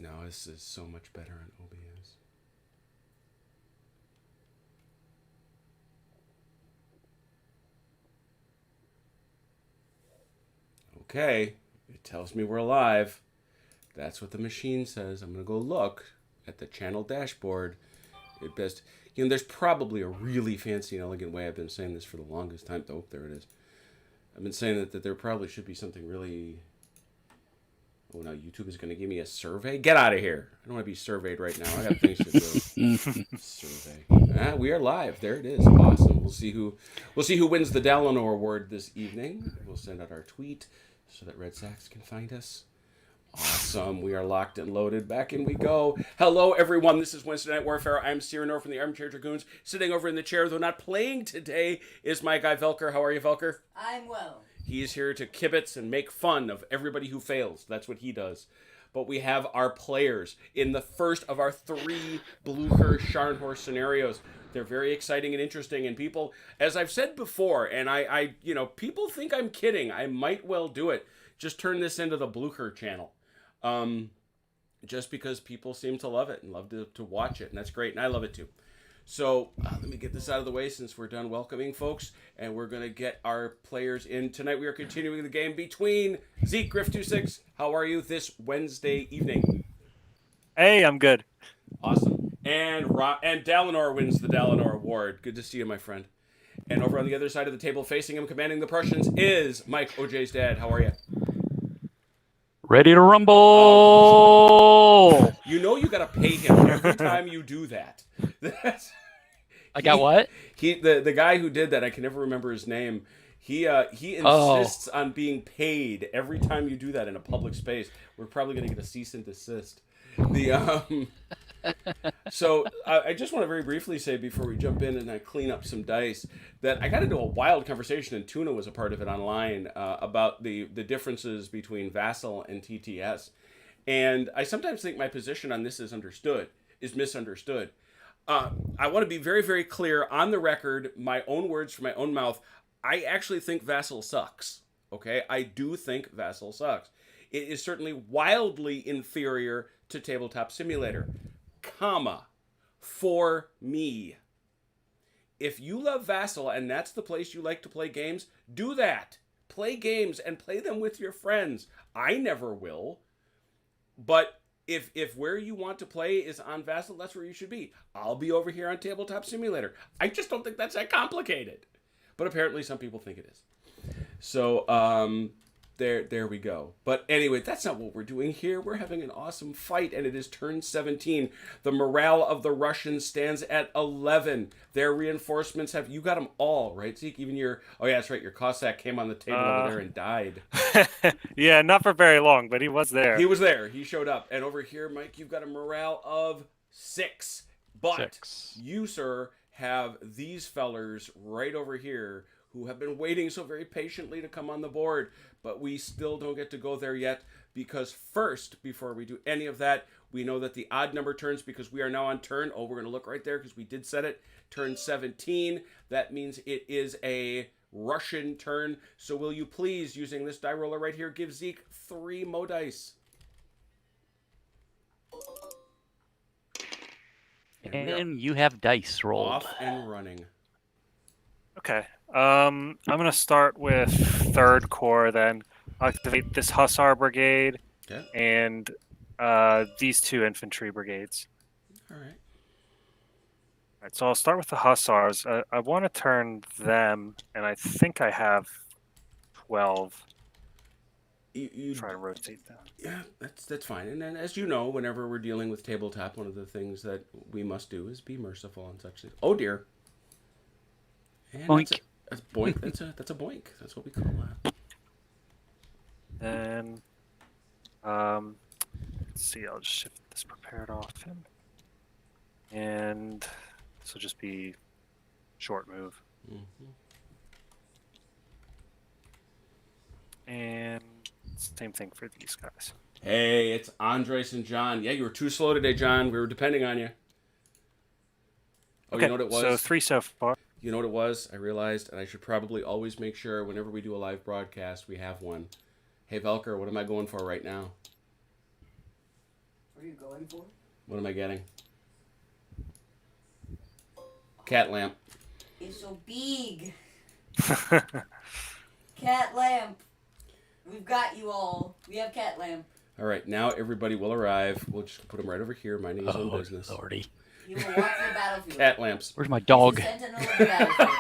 No, this is so much better on OBS. Okay, it tells me we're live. That's what the machine says. I'm going to go look at the channel dashboard. It best, there's probably a really fancy and elegant way. I've been saying this for the longest time. Oh, there it is. I've been saying that there probably should be something really... Oh, now YouTube is going to give me a survey? Get out of here. I don't want to be surveyed right now. I got things to do. Survey. We are live. There it is. Awesome. We'll see who wins the Dallinor Award this evening. We'll send out our tweet so that Red Sox can find us. Awesome. We are locked and loaded. Back in we go. Hello, everyone. This is Wednesday Night Warfare. I'm Cyrano from the Armchair Dragoons. Sitting over in the chair, though not playing today, is my guy, Velker. How are you, Velker? I'm well. He's here to kibitz and make fun of everybody who fails. That's what he does. But we have our players in the first of our 3 Blucher Scharnhorst scenarios. They're very exciting and interesting. And people, as I've said before, and I people think I'm kidding. I might well do it. Just turn this into the Blucher channel. Just because people seem to love it and love to watch it. And that's great. And I love it too. So let me get this out of the way since we're done welcoming folks, and we're going to get our players in. Tonight we are continuing the game between Zeke, Griff26. How are you this Wednesday evening? Hey, I'm good. Awesome. And Dallinor wins the Dallinor Award. Good to see you, my friend. And over on the other side of the table, facing him, commanding the Prussians, is Mike, OJ's dad. How are you? Ready to rumble! You know you got to pay him every time you do that. I got what? The guy who did that, I can never remember his name. He insists on being paid every time you do that in a public space. We're probably going to get a cease and desist. So I just want to very briefly say before we jump in and I clean up some dice that I got into a wild conversation, and Tuna was a part of it online, about the differences between Vassal and TTS. And I sometimes think my position on this is misunderstood. I want to be very, very clear on the record, my own words from my own mouth. I actually think Vassal sucks. Okay? I do think Vassal sucks. It is certainly wildly inferior to Tabletop Simulator. For me. If you love Vassal and that's the place you like to play games, do that. Play games and play them with your friends. I never will. But if where you want to play is on Vassal, that's where you should be. I'll be over here on Tabletop Simulator. I just don't think that's that complicated. But apparently some people think it is. So, there we go. But anyway, that's not what we're doing here. We're having an awesome fight, and it is turn 17. The morale of the Russians stands at 11. Their reinforcements have... You got them all, right, Zeke? Even your... Oh, yeah, that's right. Your Cossack came on the table over there and died. Yeah, not for very long, but he was there. He was there. He showed up. And over here, Mike, you've got a morale of 6. But you, sir, have these fellers right over here who have been waiting so very patiently to come on the board. But we still don't get to go there yet because first, before we do any of that, we know that the odd number turns because we are now on turn. Oh, we're going to look right there because we did set it. Turn 17. That means it is a Russian turn. So will you please, using this die roller right here, give Zeke 3 Mo dice. And you have dice rolled. Off and running. Okay. I'm going to start with 3rd Corps then. I'll activate this Hussar Brigade and these 2 infantry brigades. All right. All right, so I'll start with the Hussars. I want to turn them, and I think I have 12. You try to rotate them. Yeah, that's fine. And then, as you know, whenever we're dealing with tabletop, one of the things that we must do is be merciful on such things. Oh dear. And boink. That's boink. That's a boink. That's what we call that. And let's see. I'll just shift this prepared off him, and this will just be short move. Mm-hmm. And same thing for these guys. Hey, it's Andres and John. Yeah, you were too slow today, John. We were depending on you. Oh, okay, you know what it was? So 3 so far. You know what it was? I realized, and I should probably always make sure whenever we do a live broadcast, we have one. Hey, Velker, what am I going for right now? What are you going for? What am I getting? Cat lamp. It's so big. Cat lamp. We've got you all. We have cat lamp. All right, now everybody will arrive. We'll just put him right over here, minding his own business. Lordy. He will walk to the battlefield. Cat lamps. Where's my dog? He's a sentinel of the battlefield.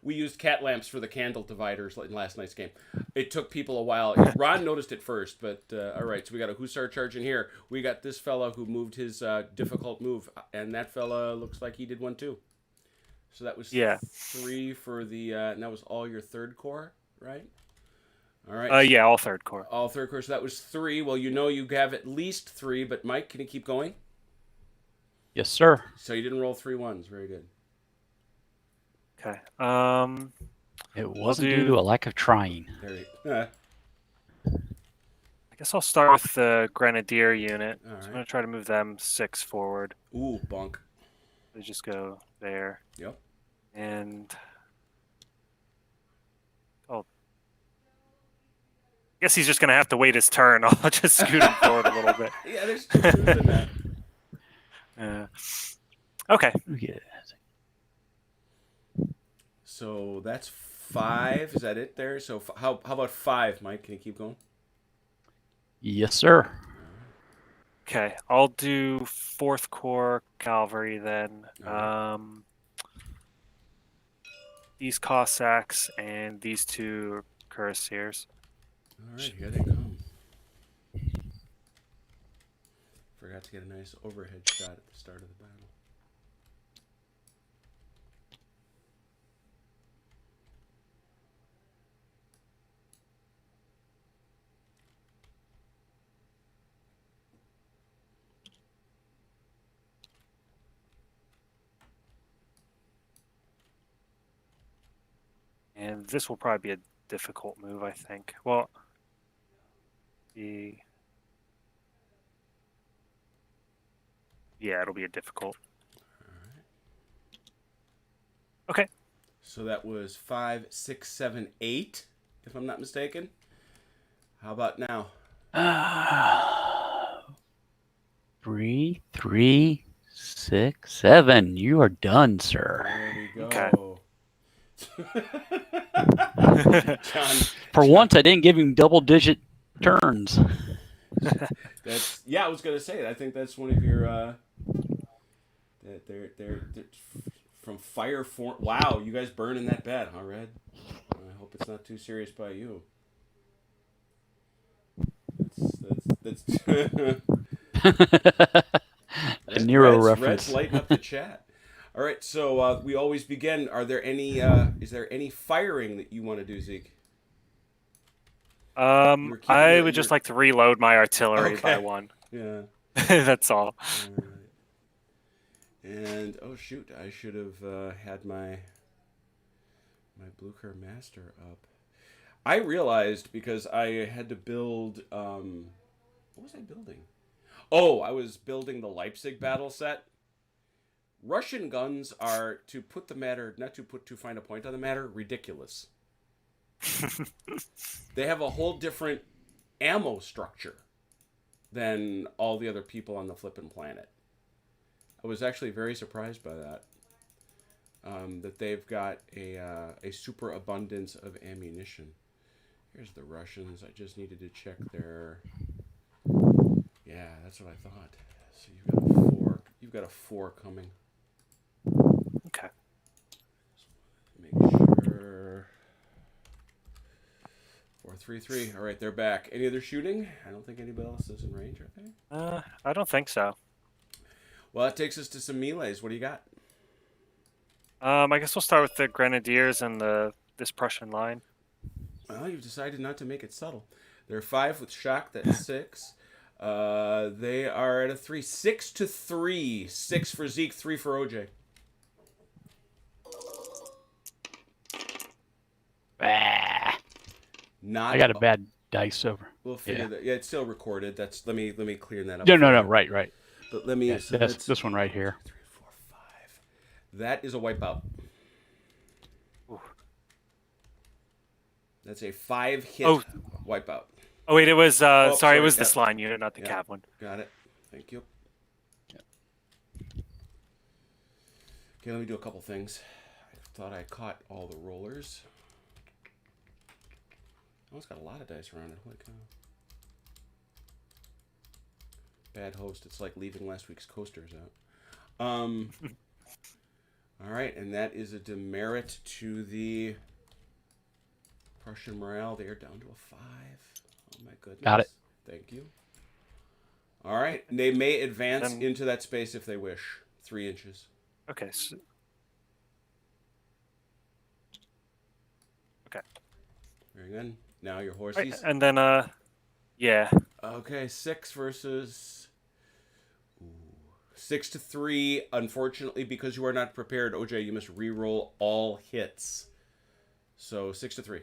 We used cat lamps for the candle dividers in last night's game. It took people a while. Ron noticed it first, but all right. So we got a Hussar charge in here. We got this fella who moved his difficult move, and that fella looks like he did one too. So that was 3 for the. And that was all your third corps, right? All right. Yeah, all third corps. All third corps. So that was 3. Well, you know you have at least 3, but Mike, can you keep going? Yes, sir. So you didn't roll 3 ones. Very good. Okay. It wasn't due to a lack of trying. There you go. I guess I'll start with the Grenadier unit. All So I'm right. going to try to move them 6 forward. Ooh, bonk. They just go there. Yep. And I guess he's just going to have to wait his turn. I'll just scoot him forward a little bit. Yeah, there's truth in that. Okay. Yeah. So that's 5. Is that it there? So how about 5, Mike? Can you keep going? Yes, sir. Okay. I'll do 4th Corps Cavalry then. All These Cossacks and these 2 Cuirassiers. All right, here they come. Forgot to get a nice overhead shot at the start of the battle. And this will probably be a difficult move, I think. Well, yeah, it'll be a difficult. Okay. So that was 5, 6, 7, 8, if I'm not mistaken. How about now? 3, 3, 6, 7. You are done, sir. There we go. Okay. John, For once, I didn't give him double-digit turns. that's I was gonna say. I think that's one of your. They're from Fire Form. Wow, you guys burning that bad, huh, Red? I hope it's not too serious by you. That's A Nero reference. Red's lighting up the chat. All right, so we always begin. Are there any? Is there any firing that you want to do, Zeke? I would just like to reload my artillery by 1. Yeah. That's all. All right. And oh shoot, I should have had my Blucher master up. I realized because I had to build. What was I building? Oh, I was building the Leipzig battle set. Russian guns are, to put the matter, not to put too fine a point on the matter, ridiculous. They have a whole different ammo structure than all the other people on the flippin' planet. I was actually very surprised by that. That they've got a super abundance of ammunition. Here's the Russians. I just needed to check their. Yeah, that's what I thought. So you've got a 4. You've got a 4 coming. Okay. Make sure. 4-3-3. All right, they're back. Any other shooting? I don't think anybody else is in range, are they? I don't think so. Well, that takes us to some melees. What do you got? I guess we'll start with the Grenadiers and this Prussian line. Well, you've decided not to make it subtle. They're 5 with shock. That's 6. They are at a 3. 6-3. 6 for Zeke. 3 for OJ. Not. I got a bad dice over. We'll figure that. Yeah, it's still recorded. That's let me clear that up. No. Right. But let me. Yeah, So that's this one right here. 3, 4, 5. That is a wipeout. Ooh. That's a 5-hit wipeout. Oh wait, it was. Sorry, sorry, it was the yeah. Sline unit, not the Yeah. Cav one. Got it. Thank you. Okay, let me do a couple things. I thought I caught all the rollers. Oh, it's got a lot of dice around it. Holy cow. Bad host. It's like leaving last week's coasters out. All right, and that is a demerit to the Prussian morale. They are down to a 5. Oh my goodness. Got it. Thank you. All right, and they may advance into that space if they wish. 3 inches. Okay. So... Okay. Very good. Now your horsies. Right, and then yeah. Okay, 6 versus 6 to 3. Unfortunately, because you are not prepared, OJ, you must re-roll all hits. So 6 to 3.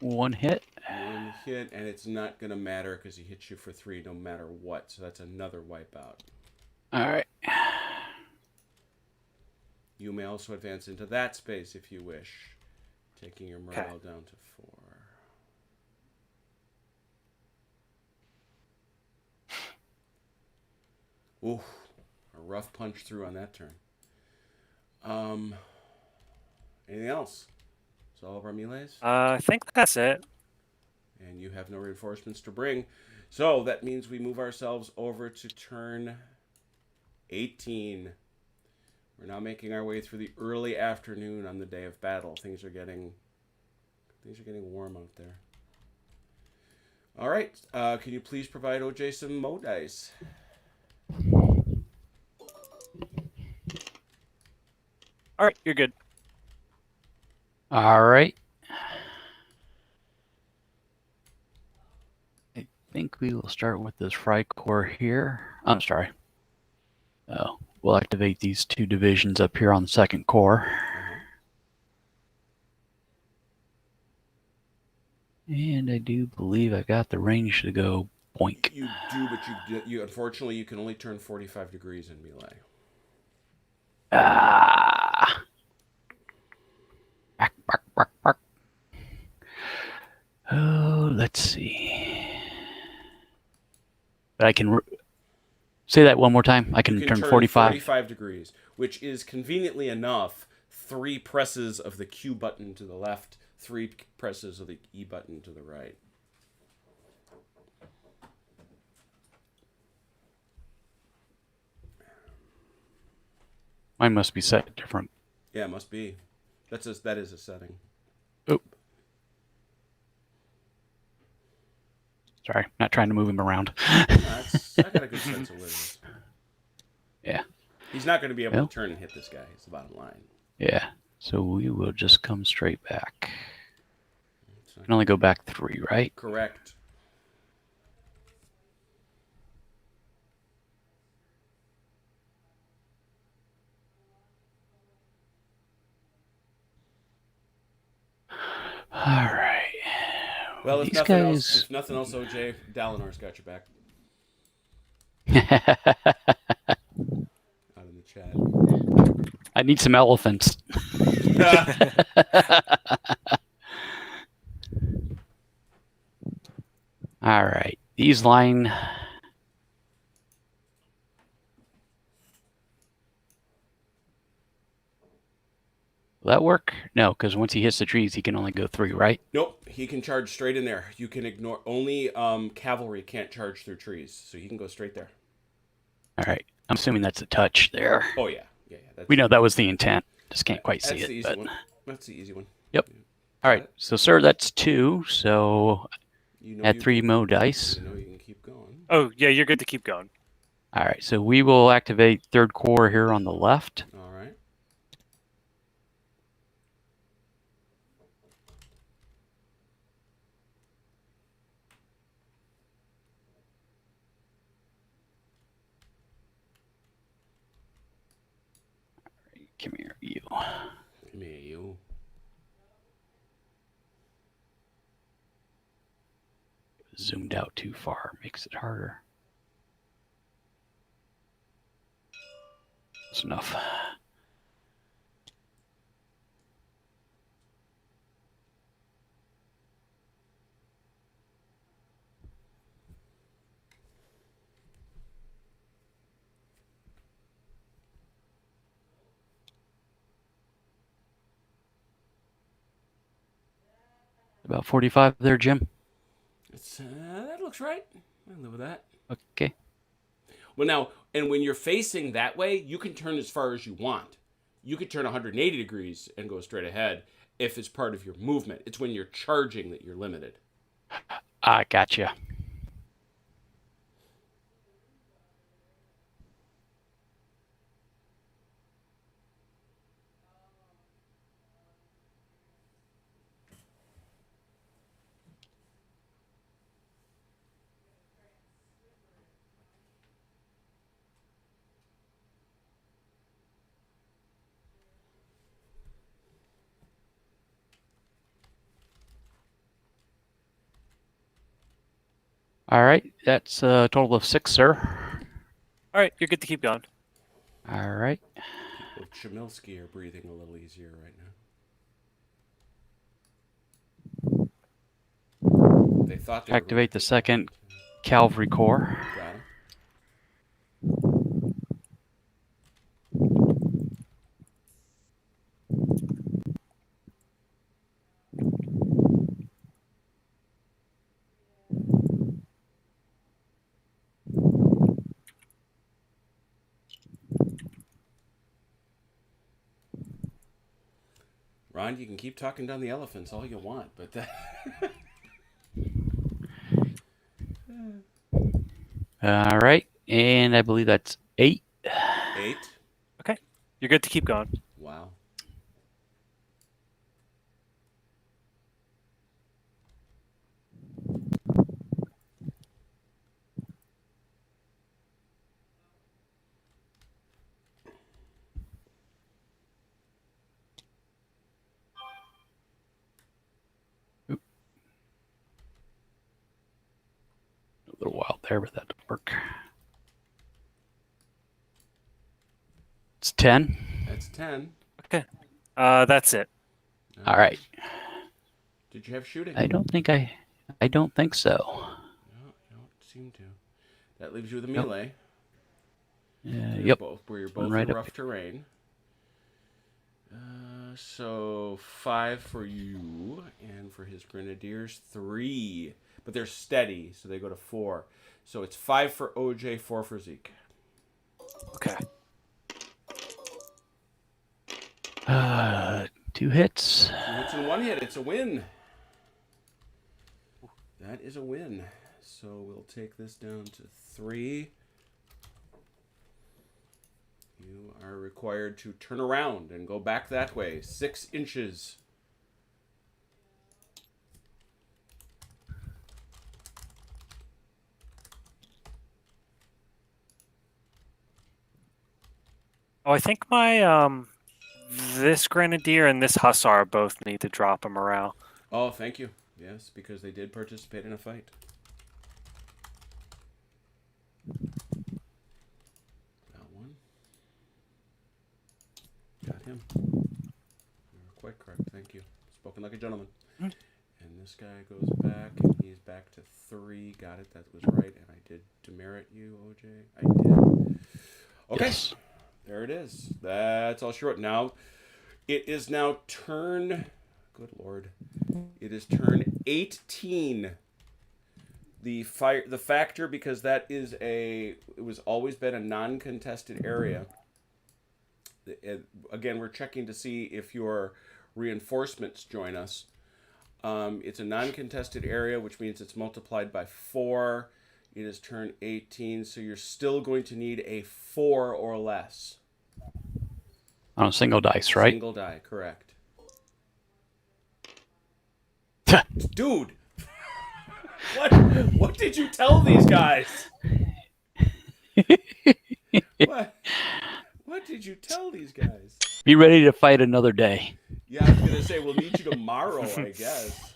One hit. One hit, and it's not going to matter because he hits you for 3 no matter what. So that's another wipeout. All right. You may also advance into that space if you wish, taking your morale down to 4. Ooh, a rough punch through on that turn. Anything else? Is all of our melees? I think that's it. And you have no reinforcements to bring. So that means we move ourselves over to turn 18. We're now making our way through the early afternoon on the day of battle. Things are getting warm out there. All right. Can you please provide OJ some Mo dice? All right, you're good. All right. I think we will start with this Freikorps here. I'm sorry. Oh, we'll activate these 2 divisions up here on the 2nd Corps. And I do believe I got the range to go boink. You do, but you unfortunately you can only turn 45 degrees in melee. Ah. Bark, bark, bark, bark. Oh, let's see. But I can say that one more time. I can turn 45. 45 degrees, which is conveniently enough 3 presses of the Q button to the left, 3 presses of the E button to the right. Mine must be set different. Yeah, it must be. That is a setting. Oh. Sorry, not trying to move him around. I got a good sense of where it is. Yeah. He's not going to be able to turn and hit this guy. It's the bottom line. Yeah. So we will just come straight back. You can only go back 3, right? Correct. All right. Well, if These nothing guys... else, OJ, Dalinor's got your back. Out in the chat. I need some elephants. All right. These line... Will that work? No, because once he hits the trees, he can only go 3, right? Nope, he can charge straight in there. You can ignore only cavalry can't charge through trees, so he can go straight there. All right. I'm assuming that's a touch there. Oh yeah. We know that was the intent. Just can't quite see the it. easy But... one. That's the easy one. Yep. All right. So, sir, that's 2. So add 3 Mo dice. You know you can keep going. Oh yeah, you're good to keep going. All right. So we will activate 3rd Corps here on the left. All right. Come here, you. Come here, you. Zoomed out too far makes it harder. That's enough. About 45 there, Jim. That looks right. I live with that. Okay. Well, now, and when you're facing that way, you can turn as far as you want. You could turn 180 degrees and go straight ahead if it's part of your movement. It's when you're charging that you're limited. I gotcha. All right, that's a total of 6, sir. All right, you're good to keep going. All right. People of Chmielski are breathing a little easier right now. They thought they were Activate the second Cavalry Corps. Got him. Ron, you can keep talking down the elephants all you want, but that... All right, and I believe that's 8. 8. Okay, you're good to keep going. Wow. A little wild there, but that didn't work. It's 10. That's 10. Okay, that's it. All right. Did you have shooting? I don't think so. No, you don't seem to. That leaves you with a melee. Yep. Where you're both Right in up rough terrain. So 5 for you, and for his grenadiers 3. But they're steady, so they go to 4. So it's 5 for OJ, 4 for Zeke. Okay. 2 hits. 2 hits and 1 hit. It's a win. That is a win. So we'll take this down to 3. You are required to turn around and go back that way. 6 inches. Oh, I think my this grenadier and this hussar both need to drop a morale. Oh, thank you. Yes, because they did participate in a fight. Got one. Got him. You're quite correct. Thank you. Spoken like a gentleman. And this guy goes back, and he's back to 3. Got it. That was right. And I did demerit you, OJ. I did. Okay. Yes. There it is. That's all she wrote. Now, it is now turn... Good Lord. It is turn 18. The factor, because that is it was always been a non-contested area. Again, we're checking to see if your reinforcements join us. It's a non-contested area, which means it's multiplied by 4. It is turn 18, so you're still going to need a 4 or less. On a single dice, right? Single die, correct. Dude! What did you tell these guys? What did you tell these guys? Be ready to fight another day. Yeah, I was going to say, we'll meet you tomorrow, I guess.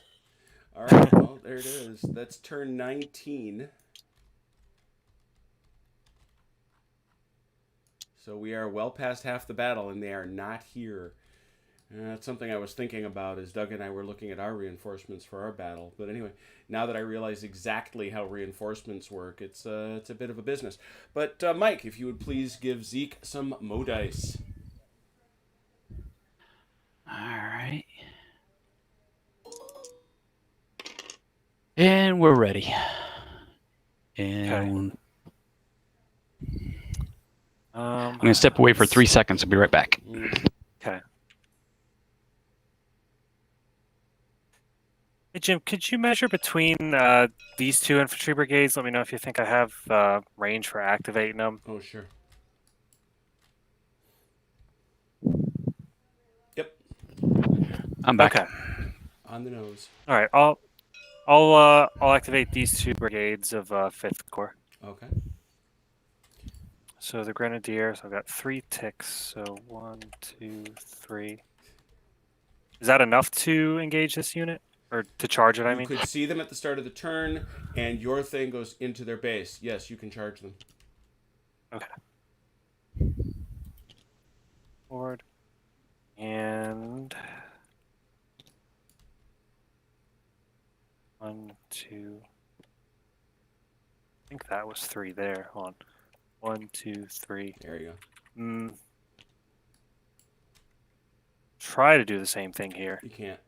All right, well, there it is. That's turn 19. So we are well past half the battle, and they are not here. That's something I was thinking about as Doug and I were looking at our reinforcements for our battle. But anyway, now that I realize exactly how reinforcements work, it's a bit of a business. But Mike, if you would please give Zeke some Mo dice. All right. And we're ready. And I'm going to step away for 3 seconds. I'll be right back. Okay. Hey, Jim, could you measure between these two infantry brigades? Let me know if you think I have range for activating them. Oh, sure. Yep. I'm back. Okay. On the nose. All right. I'll activate these two brigades of 5th Corps. Okay. So the Grenadiers, I've got 3 ticks. So 1, 2, 3. Is that enough to engage this unit? Or to charge it, I mean? You could see them at the start of the turn, and your thing goes into their base. Yes, you can charge them. Okay. Forward. And 1, 2. I think that was 3 there. Hold on. 1, 2, 3. There you go. Try to do the same thing here. You can't.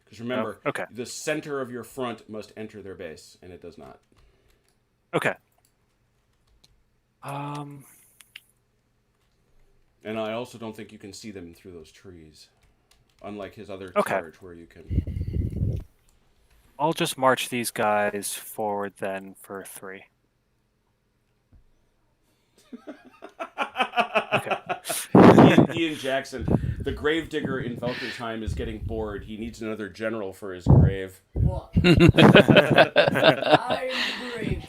Because remember, okay. The center of your front must enter their base, and it does not. Okay. And I also don't think you can see them through those trees. Unlike his other charge where you can. I'll just march these guys forward then for 3. Okay. Ian Jackson, the gravedigger in Valkyrsheim, is getting bored. He needs another general for his grave. What? I'm the grave.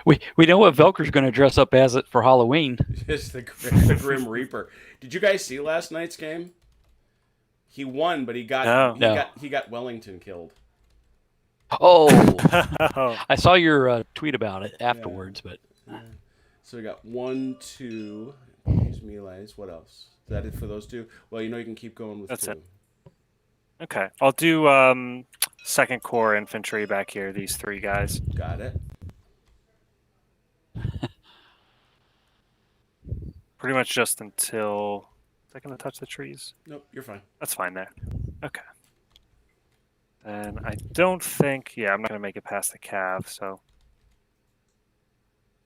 We know what Velker's going to dress up as it for Halloween. It's the Grim Reaper. Did you guys see last night's game? He won, but he got Wellington killed. Oh, I saw your tweet about it afterwards, but. So we got 1, 2. Use melees. What else? Is that it for those two? Well, you can keep going with 2. It. Okay, I'll do 2nd Corps infantry back here. These 3 guys. Got it. Pretty much just until. Is that going to touch the trees? Nope, you're fine. That's fine there. Okay. And I don't think. Yeah, I'm not going to make it past the cav. So.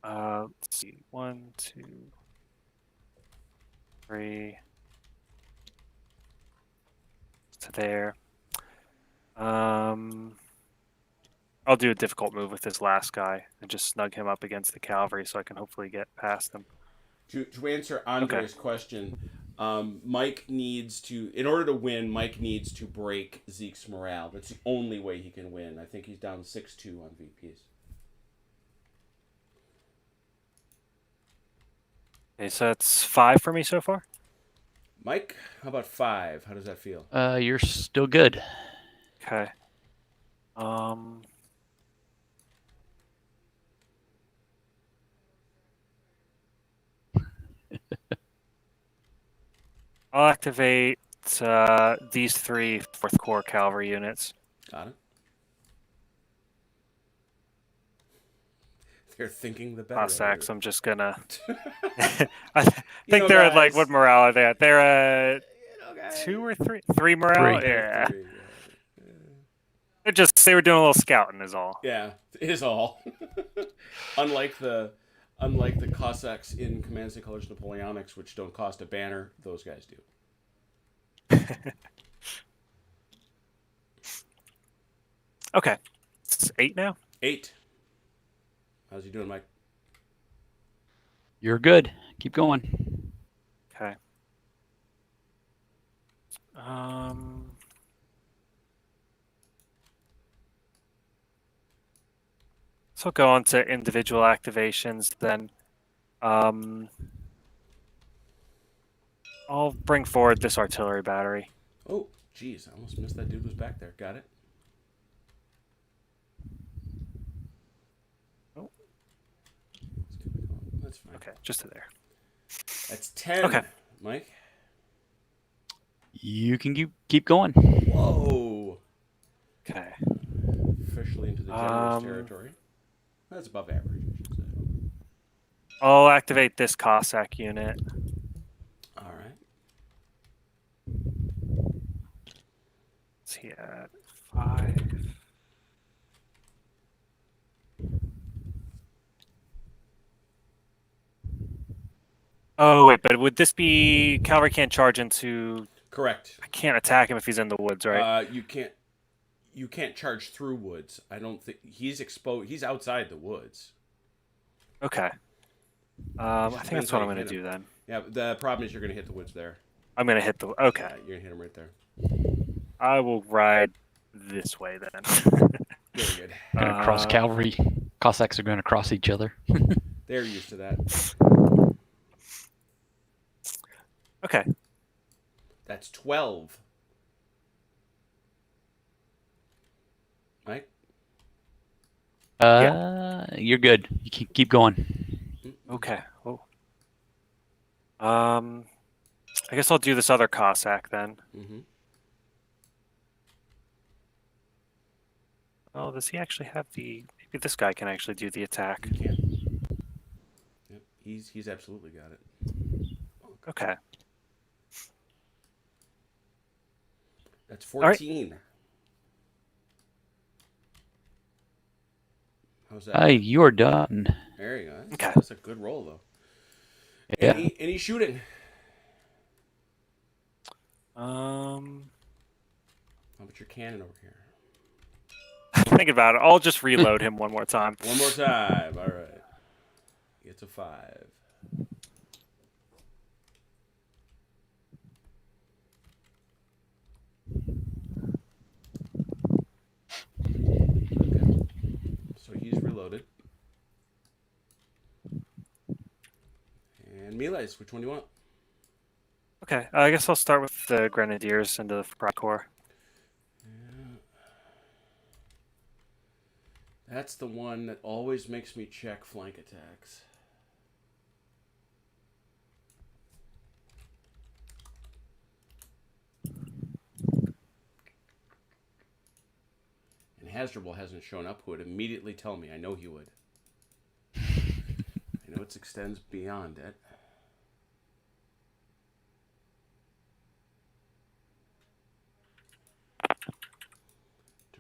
Let's see. 1, 2, 3. To there. I'll do a difficult move with this last guy and just snug him up against the cavalry so I can hopefully get past them. To answer Andre's question, Mike needs to, in order to win, Mike needs to break Zeke's morale. That's the only way he can win. I think he's down 6-2 on VPs. Okay, so that's 5 for me so far. Mike, how about 5? How does that feel? You're still good. Okay. I'll activate these 3 4th Corps cavalry units. Got it. They're thinking the better. Cossacks, I'm just gonna. I think they're at, like, what morale are they at? They're at 2 or 3? 3 morale? 3. Yeah. They were doing a little scouting is all. Yeah, is all. Unlike the Cossacks in Commands and Colors Napoleonics, which don't cost a banner, those guys do. Okay. It's 8 now? 8. How's he doing, Mike? You're good. Keep going. Okay. So I'll go on to individual activations then. I'll bring forward this artillery battery. Oh, geez, I almost missed that dude was back there. Got it. Oh. That's fine. Okay, just to there. That's 10. Okay. Mike? You can keep going. Whoa. Okay. Officially into the generous territory. That's above average, I should say. I'll activate this Cossack unit. All right. Let's see at 5. Oh wait, but would this be cavalry can't charge into? Correct. I can't attack him if he's in the woods, right? You can't charge through woods. I don't think he's exposed. He's outside the woods. Okay. I think that's what I'm going to do then. Yeah, the problem is you're going to hit the woods there. I'm going to hit the. Okay. Yeah, you're going to hit him right there. I will ride this way then. Very good. Gonna cross cavalry. Cossacks are going to cross each other. They're used to that. Okay. That's 12. Mike? You're good. You keep going. Okay. Oh. I guess I'll do this other Cossack then. Mm-hmm. Oh, does he actually have the? Maybe this guy can actually do the attack. He can. Yep, he's absolutely got it. Okay. That's 14. Right. How's that? Hey, you're done. There you go. Okay. That's a good roll, though. Yeah. Any shooting? How How about your cannon over here? Think about it. I'll just reload him one more time. One more time. All right. It's a 5. Okay. So he's reloaded. And melees, which one do you want? Okay. I guess I'll start with the Grenadiers into the Fry Corps. That's the one that always makes me check flank attacks. And Hasdrubal hasn't shown up, who would immediately tell me. I know he would. I know it extends beyond it.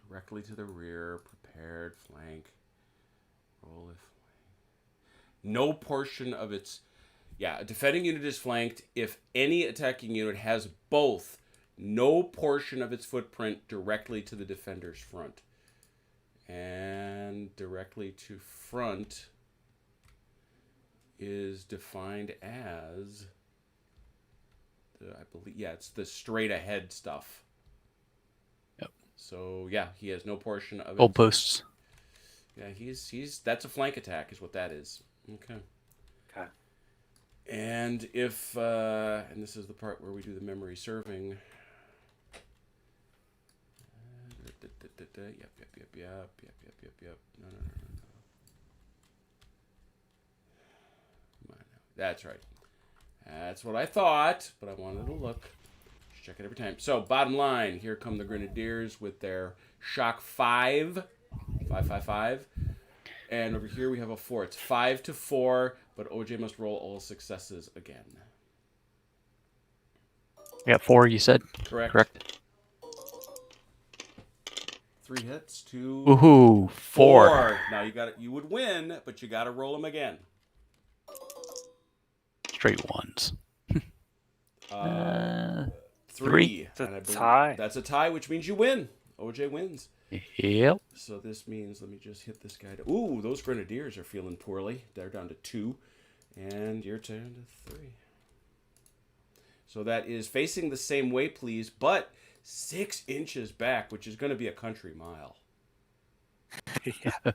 Directly to the rear, prepared flank. Roll if no portion of its... Yeah, a defending unit is flanked if any attacking unit has both no portion of its footprint directly to the defender's front. And directly to front is defined as... I believe, yeah, it's the straight ahead stuff. So yeah, he has no portion of it. Goalposts. Yeah, he's that's a flank attack, is what that is. Okay. Okay. And if and this is the part where we do the memory serving. Yep. No. Come on now. That's right. That's what I thought, but I wanted to look. Check it every time. So, bottom line, here come the Grenadiers with their shock 5. 5. And over here we have a 4. It's 5 to 4, but OJ must roll all successes again. You got 4, you said? Correct. 3 hits, 2. Woohoo! 4. Now you would win, but you got to roll them again. Straight ones. 3. It's a tie. That's a tie, which means you win. OJ wins. Yep. So this means, let me just hit this guy. Ooh, those Grenadiers are feeling poorly. They're down to 2. And you're down to 3. So that is facing the same way, please, but 6 inches back, which is going to be a country mile. Yeah.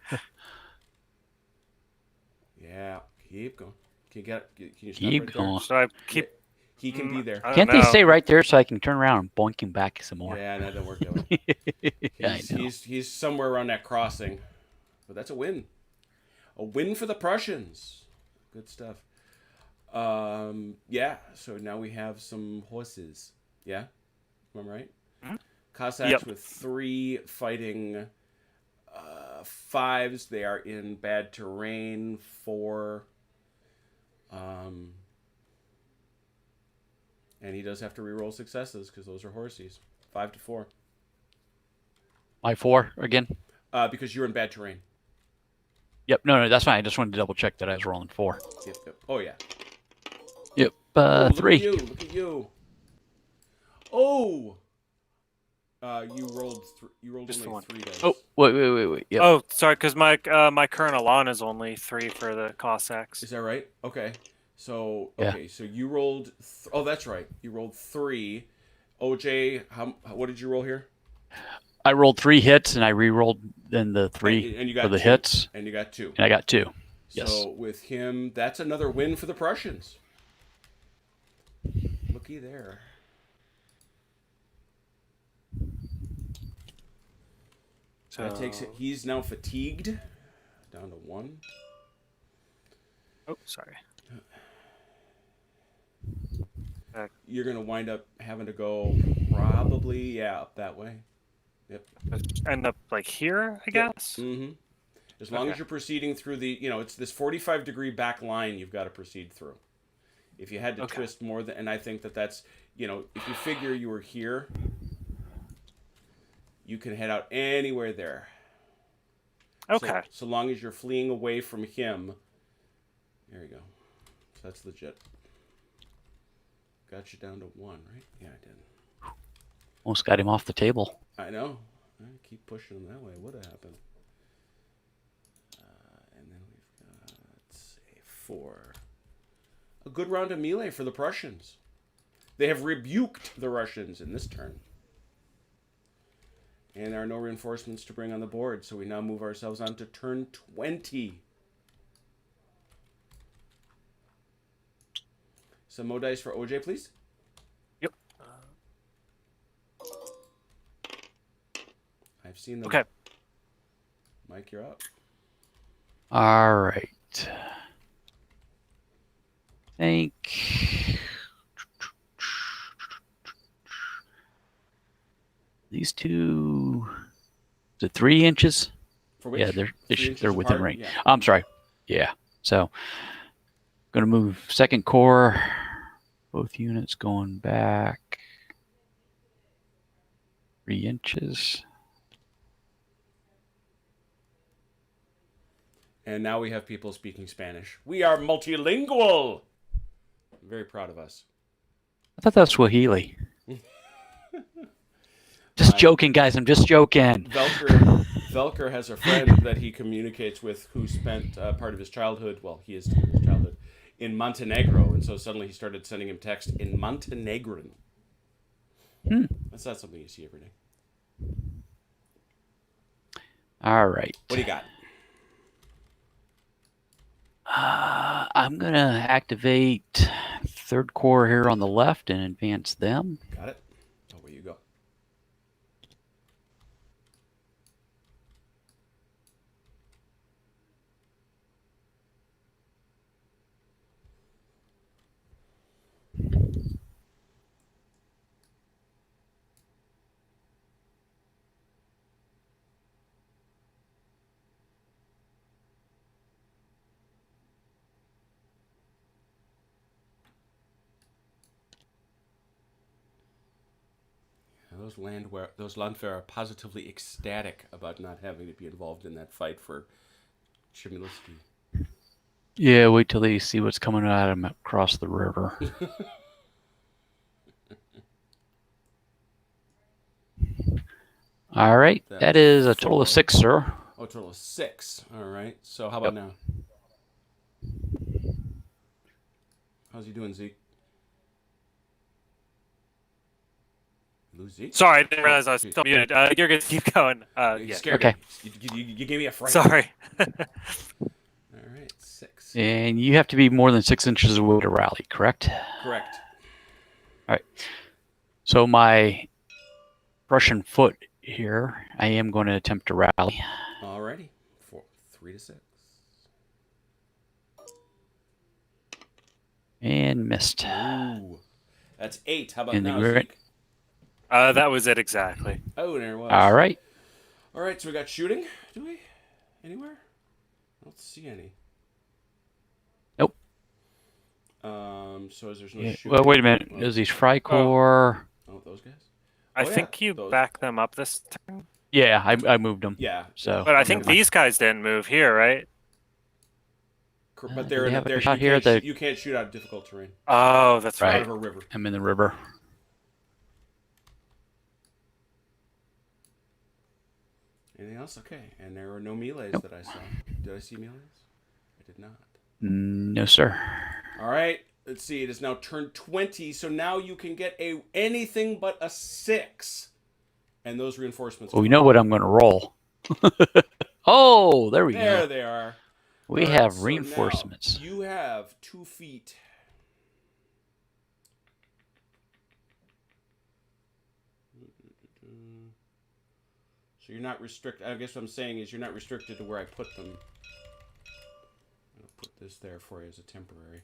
Yeah, keep going. Can you stop Keep right going. there? Should I keep? He can be there. I don't Can't they know. stay right there so I can turn around and boink him back some more? Yeah, that doesn't work that way. Yeah, I know. He's somewhere around that crossing. But that's a win. A win for the Prussians. Good stuff. Yeah, so now we have some horses. Yeah? Am I right? Mm-hmm. Cossacks Yep. with 3 fighting 5s. They are in bad terrain. 4. And he does have to reroll successes because those are horses. 5 to 4. My 4 again? Because you're in bad terrain. Yep. No, that's fine. I just wanted to double check that I was rolling 4. Yep. Oh, yeah. Yep. Look 3. at you! Look at you! Oh! You rolled Just the only one. 3 dice. Oh, wait. Yep. Oh, sorry, because my current Elan is only 3 for the Cossacks. Is that right? Okay. So Yeah. so you rolled. Oh, that's right. You rolled 3. OJ, what did you roll here? I rolled 3 hits, and I re-rolled then the 3 and you got for the 2. hits, And you got 2. and I got 2. Yes. So with him, that's another win for the Prussians. Looky there. So That takes it. He's now fatigued, down to 1. Oh, sorry. You're gonna wind up having to go probably up that way. Yep. End up like here, I guess. Mm-hmm. As long as you're proceeding through the, it's this 45-degree back line you've got to proceed through. If you had to twist more than, and I think that's, if you figure you were here, you can head out anywhere there. Okay. So long as you're fleeing away from him. There you go. So that's legit. Got you down to 1, right? Yeah, I did. Almost got him off the table. I know. I keep pushing him that way. What happened? And then we've got, let's say, 4. A good round of melee for the Prussians. They have rebuked the Russians in this turn. And there are no reinforcements to bring on the board, so we now move ourselves on to turn 20. Some more dice for OJ, please. Yep. I've seen them. Okay. Mike, you're up. All right. Think. These two. Is it 3 inches? For which? Yeah, they're within apart? range. Yeah. I'm sorry. Yeah. So, going to move second core. Both units going back 3 inches. And now we have people speaking Spanish. We are multilingual. I'm very proud of us. I thought that was Swahili. Just joking, guys. I'm just joking. Velker has a friend that he communicates with who spent part of his childhood, his childhood, in Montenegro. And so suddenly he started sending him text in Montenegrin. That's not something you see every day. All right. What do you got? I'm going to activate third core here on the left and advance them. Got it. Away you go. Those Landwehr are positively ecstatic about not having to be involved in that fight for Chmielewski. Yeah, wait till they see what's coming at them across the river. All right, that is a total of 6, sir. Oh, a total of 6. All right. So how about now? How's he doing, Zeke? Lose Zeke? Sorry, I didn't realize I was still muted. You're good. Keep going. You Yeah. scared Okay. me. You gave me a fright. Sorry. All right, 6. And you have to be more than 6 inches away to rally, correct? Correct. All right. So my Prussian foot here, I am going to attempt to rally. Alrighty. 3 to 6. And missed. Ooh. That's 8. How about In the now, grid. Zeke? That was it exactly. Oh, there it was. All right. All right, so we got shooting. Do we? Anywhere? I don't see any. Nope. So there's no Yeah. shooting. Well, wait a minute. There's these Freikorps. Oh, those guys? I Oh, yeah, think you those. back them up this turn. Yeah, I moved them. Yeah. So, But I think never mind. these guys didn't move here, right? But do they're they in have a there. shot here? You can't shoot out of difficult terrain. Oh, that's Right. Out right. of a river. I'm in the river. Anything else? Okay. And there were no melees that I saw. Did I see melees? I did not. No, sir. All right. Let's see. It is now turn 20. So now you can get anything but a 6. And those reinforcements. Well, we know what I'm going to roll. Oh, there we go. There they are. We All right, have so reinforcements. now you have 2 feet. So you're not restricted. I guess what I'm saying is you're not restricted to where I put them. I'll put this there for you as a temporary.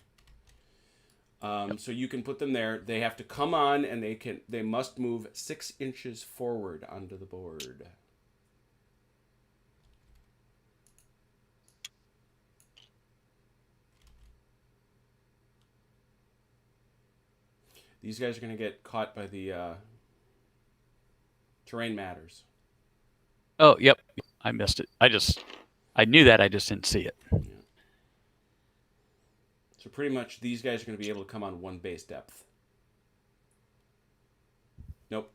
So you can put them there. They have to come on, and they must move 6 inches forward onto the board. These guys are going to get caught by the terrain matters. Oh, yep. I missed it. I knew that. I just didn't see it. Yeah. So pretty much these guys are going to be able to come on 1 base depth. Nope.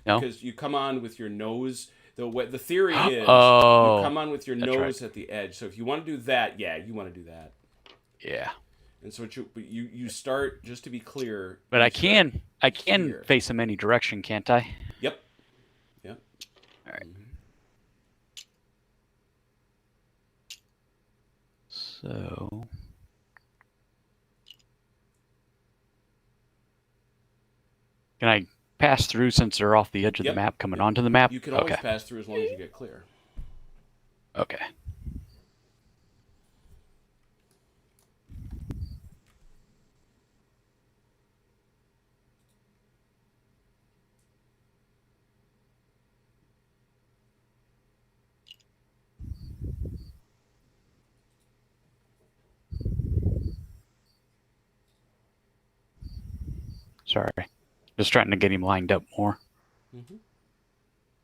No? Because you come on with your nose. The theory is you come on with your nose at the edge. So if you want to do that, yeah, you want to do that. Yeah. And so you start, just to be clear. But I can here. face them any direction, can't I? Yep. Yep. All right. Mm-hmm. So can I pass through since they're off the edge of the map, coming onto the map? You can always pass through as long as you get clear. Okay. Sorry. Just trying to get him lined up more. Mm-hmm.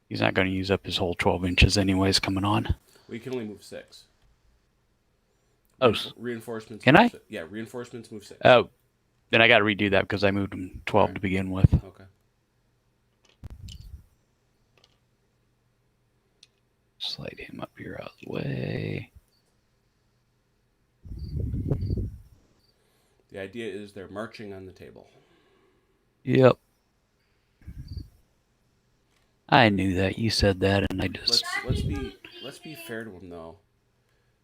He's not going to use up his whole 12 inches anyways coming on. We can only move 6. Oh, reinforcements. Can I? Yeah, reinforcements move 6. Oh, then I got to redo that because I moved him 12 to begin with. Okay. Slide him up here out of the way. The idea is they're marching on the table. Yep. I knew that. You said that, and I just... Let's be fair to them, though.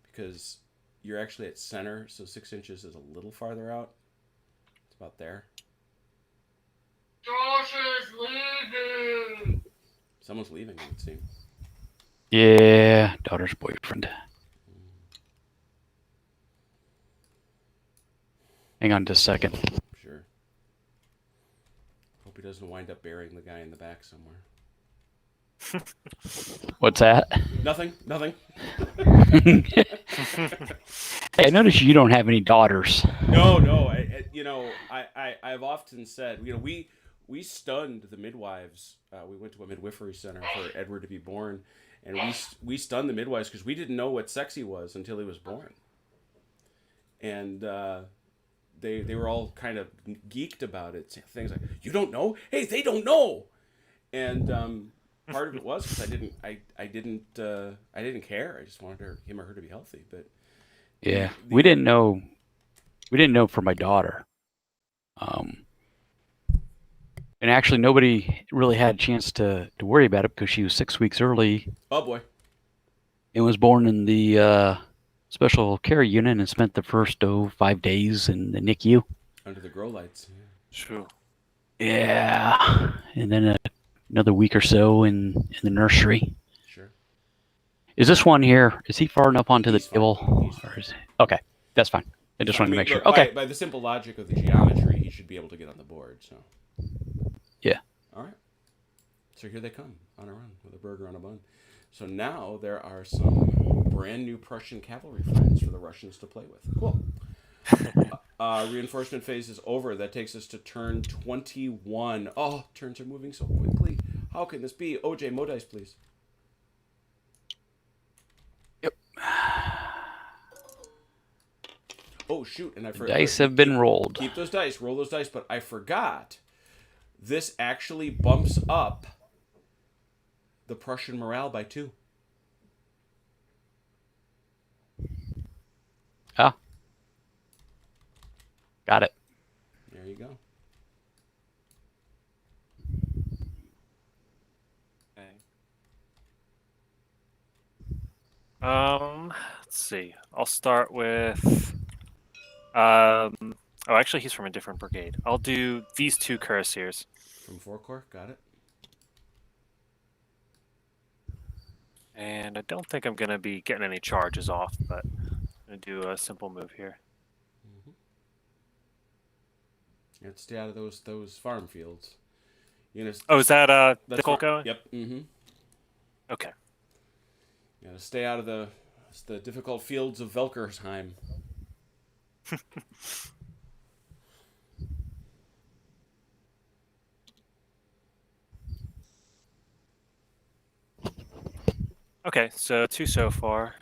Because you're actually at center, so 6 inches is a little farther out. It's about there. Josh is leaving. Someone's leaving, it would seem. Yeah, daughter's boyfriend. Hang on just a second. Sure. Hope he doesn't wind up burying the guy in the back somewhere. What's that? Nothing. Hey, I noticed you don't have any daughters. No. I've often said, we stunned the midwives. We went to a midwifery center for Edward to be born, and we stunned the midwives because we didn't know what sex he was until he was born. And they were all kind of geeked about it. Things like, you don't know? Hey, they don't know. And part of it was because I didn't care. I just wanted him or her to be healthy. But yeah, we didn't know for my daughter. And actually, nobody really had a chance to worry about it because she was 6 weeks early. Oh boy! And was born in the special care unit and spent the first 5 days in the NICU. Under the grow lights. Yeah. True. Yeah, and then another week or so in the nursery. Sure. Is this one here? Is he far enough onto the table? Or is okay, that's fine. I just wanted to make sure. Look, okay. By the simple logic of the geometry, he should be able to get on the board. So. Yeah. All right. So here they come on a run with a burger on a bun. So now there are some brand new Prussian cavalry friends for the Russians to play with. Cool. Reinforcement phase is over. That takes us to turn 21. Oh, turns are moving so quickly. How can this be? OJ, mo dice, please. Yep. Oh shoot! And I The forgot. dice have been rolled. Keep those dice. Roll those dice. But I forgot. This actually bumps up the Prussian morale by 2. Ah. Got it. There you go. Let's see. I'll start with. Oh, actually, he's from a different brigade. I'll do these 2 cuirassiers. From 4 Corps, got it. And I don't think I'm gonna be getting any charges off, but I'm gonna do a simple move here. You have to stay out of those farm fields. Oh, is that that's Colt going? Yep. Mm-hmm. Okay. You gotta stay out of the difficult fields of Velkersheim. Okay, so 2 so far.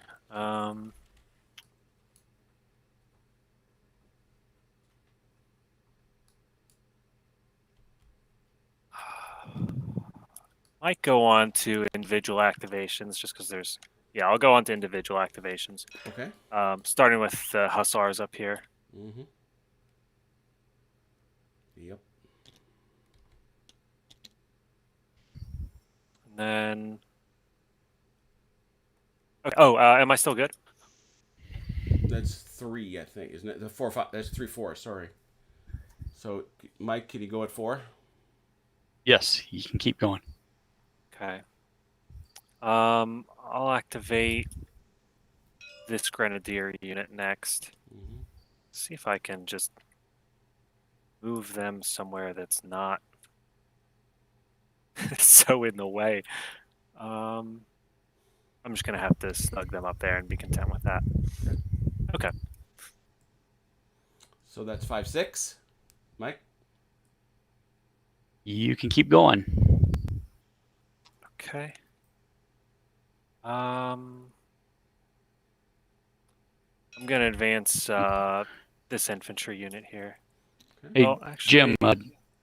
Might go on to individual activations just because there's. Yeah, I'll go on to individual activations. Okay. Starting with the Hussars up here. Mm-hmm. Yep. And then. Okay. Oh, am I still good? That's 3, I think, isn't it? The 4, 5. That's 3, 4. Sorry. So, Mike, can you go at 4? Yes, you can keep going. Okay. I'll activate this Grenadier unit next. Mm-hmm. See if I can just move them somewhere that's not so in the way. I'm just gonna have to snug them up there and be content with that. Okay. So that's 5, 6. Mike. You can keep going. Okay. I'm gonna advance this infantry unit here. Hey, Well, actually, Jim,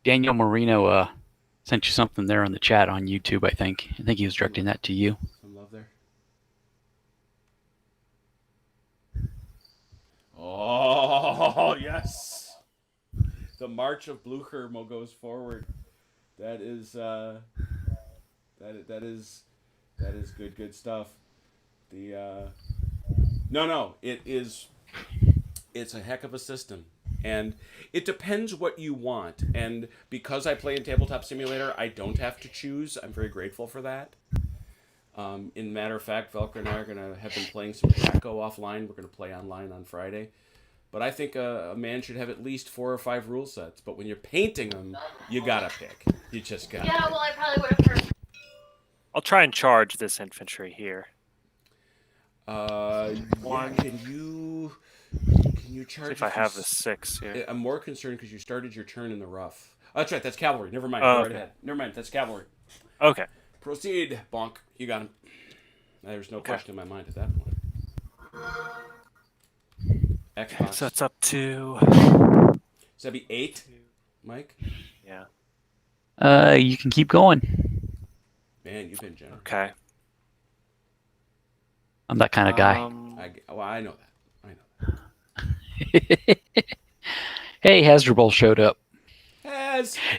Daniel Marino sent you something there on the chat on YouTube, I think. I think he was directing that to you. Some love there. Oh, yes. The march of Blucher goes forward. That is that is good stuff. It's a heck of a system. And it depends what you want. And because I play in Tabletop Simulator, I don't have to choose. I'm very grateful for that. In matter of fact, Velker and I are going to have been playing some Jacko offline. We're going to play online on Friday. But I think a man should have at least 4 or 5 rule sets. But when you're painting them, you got to pick. You just got to. Yeah, well, I probably would have heard. I'll try and charge this infantry here. One. Can you charge? See if I have the 6 here. I'm more concerned because you started your turn in the rough. Oh, that's right. That's cavalry. Never mind. Oh, Go right okay. ahead. Never mind. That's cavalry. Okay. Proceed, Bonk. You got him. There's no question in my mind at that point. Okay, so that's up to. Does that be 8, Mike? Yeah. You can keep going. Man, you've been generous. Okay. I'm that kind of guy. I know that. Hey, Hasdrubal showed up.